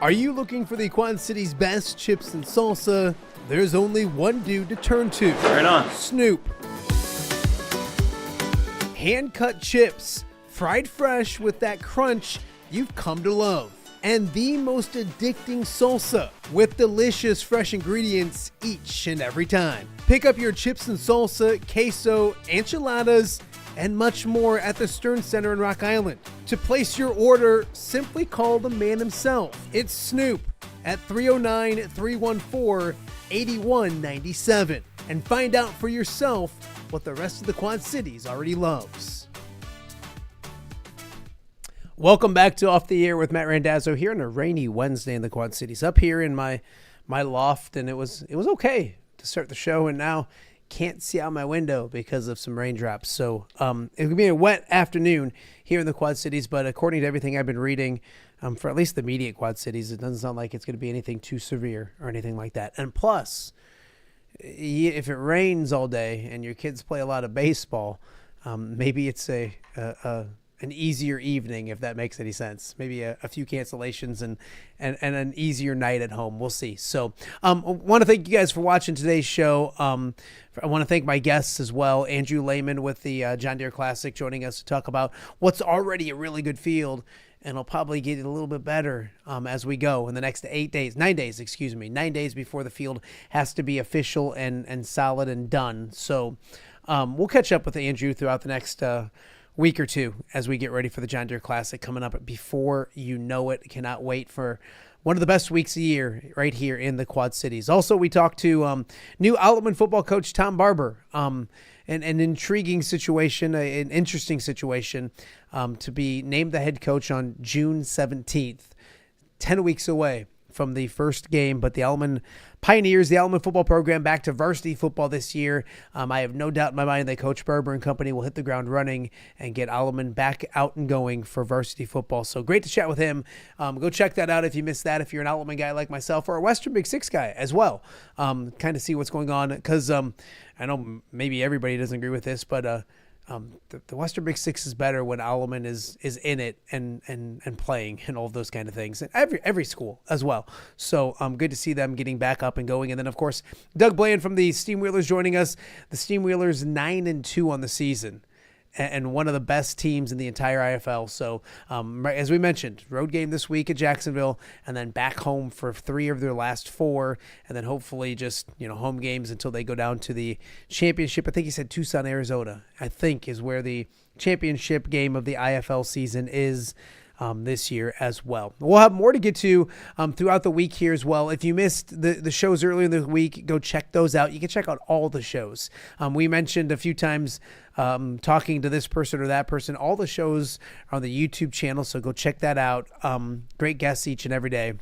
Are you looking for the Quad City's best chips and salsa? There's only one dude to turn to. Right on. Snoop. Hand-cut chips, fried fresh with that crunch you've come to love. And the most addicting salsa with delicious fresh ingredients each and every time. Pick up your chips and salsa, queso, enchiladas, and much more at the Stern Center in Rock Island. To place your order, simply call the man himself. It's Snoop at 309-314-8197 and find out for yourself what the rest of the Quad Cities already loves. Welcome back to Off the Air with Matt Randazzo here on a rainy Wednesday in the Quad Cities. Up here in my loft, and it was okay to start the show, and now can't see out my window because of some raindrops. So it could be a wet afternoon here in the Quad Cities, but according to everything I've been reading, for at least the immediate Quad Cities, it doesn't sound like it's going to be anything too severe or anything like that. And plus, if it rains all day and your kids play a lot of baseball, maybe it's an easier evening, if that makes any sense. Maybe a few cancellations and an easier night at home. We'll see. So I want to thank you guys for watching today's show. I want to thank my guests as well. Andrew Lehman with the John Deere Classic joining us to talk about what's already a really good field, and it'll probably get a little bit better as we go in the next 9 days before the field has to be official and solid and done. So we'll catch up with Andrew throughout the next week or two as we get ready for the John Deere Classic coming up before you know it. Cannot wait for one of the best weeks of the year right here in the Quad Cities. Also, we talked to new Alleman football coach Tom Barber. An intriguing situation, an interesting situation to be named the head coach on June 17th, 10 weeks away from the first game, but the Alleman Pioneers, the Alleman football program, back to varsity football this year. I have no doubt in my mind that Coach Barber and company will hit the ground running and get Alleman back out and going for varsity football. So great to chat with him. Go check that out if you missed that, if you're an Alleman guy like myself or a Western Big Six guy as well. Kind of see what's going on, because I know maybe everybody doesn't agree with this, but the Western Big Six is better when Alleman is in it and playing and all of those kind of things. And every school as well. So good to see them getting back up and going. And then, of course, Doug Bland from the Steamwheelers joining us. The Steamwheelers 9-2 on the season, and one of the best teams in the entire IFL. So, as we mentioned, road game this week at Jacksonville, and then back home for 3 of their last 4, and then hopefully just, home games until they go down to the championship. I think he said Tucson, Arizona, I think is where the championship game of the IFL season is this year as well. We'll have more to get to throughout the week here as well. If you missed the shows earlier in the week, go check those out. You can check out all the shows. We mentioned a few times talking to this person or that person. All the shows are on the YouTube channel, so go check that out. Great guests each and every day.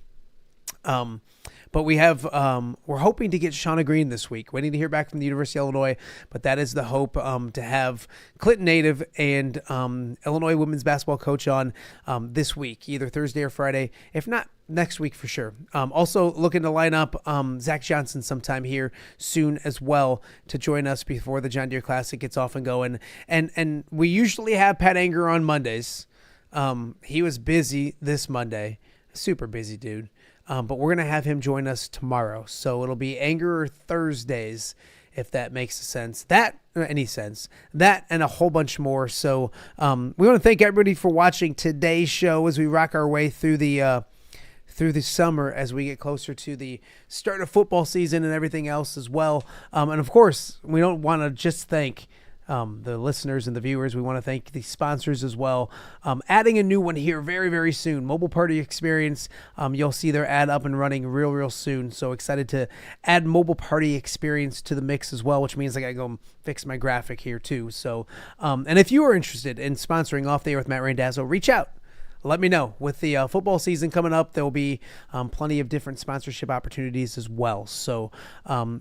But we have, we're hoping to get Shauna Green this week, waiting to hear back from the University of Illinois, but that is the hope, to have Clinton native and Illinois women's basketball coach on this week, either Thursday or Friday, if not next week for sure. Also looking to line up Zach Johnson sometime here soon as well to join us before the John Deere Classic gets off and going. And we usually have Pat Anger on Mondays. He was busy this Monday, super busy dude. But we're going to have him join us tomorrow. So it'll be Anger Thursdays if that makes sense. Any sense. That and a whole bunch more. So we want to thank everybody for watching today's show as we rock our way through the summer as we get closer to the start of football season and everything else as well. And of course, we don't want to just thank the listeners and the viewers. We want to thank the sponsors as well. Adding a new one here very, very soon. Mobile Party Experience. You'll see their ad up and running real soon. So excited to add Mobile Party Experience to the mix as well, which means I got to go fix my graphic here too. So, and if you are interested in sponsoring Off the Air with Matt Randazzo, reach out. Let me know. With the football season coming up, there will be plenty of different sponsorship opportunities as well. So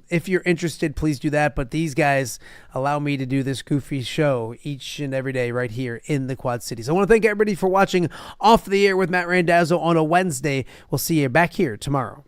if you're interested, please do that. But these guys allow me to do this goofy show each and every day right here in the Quad Cities. I want to thank everybody for watching Off the Air with Matt Randazzo on a Wednesday. We'll see you back here tomorrow.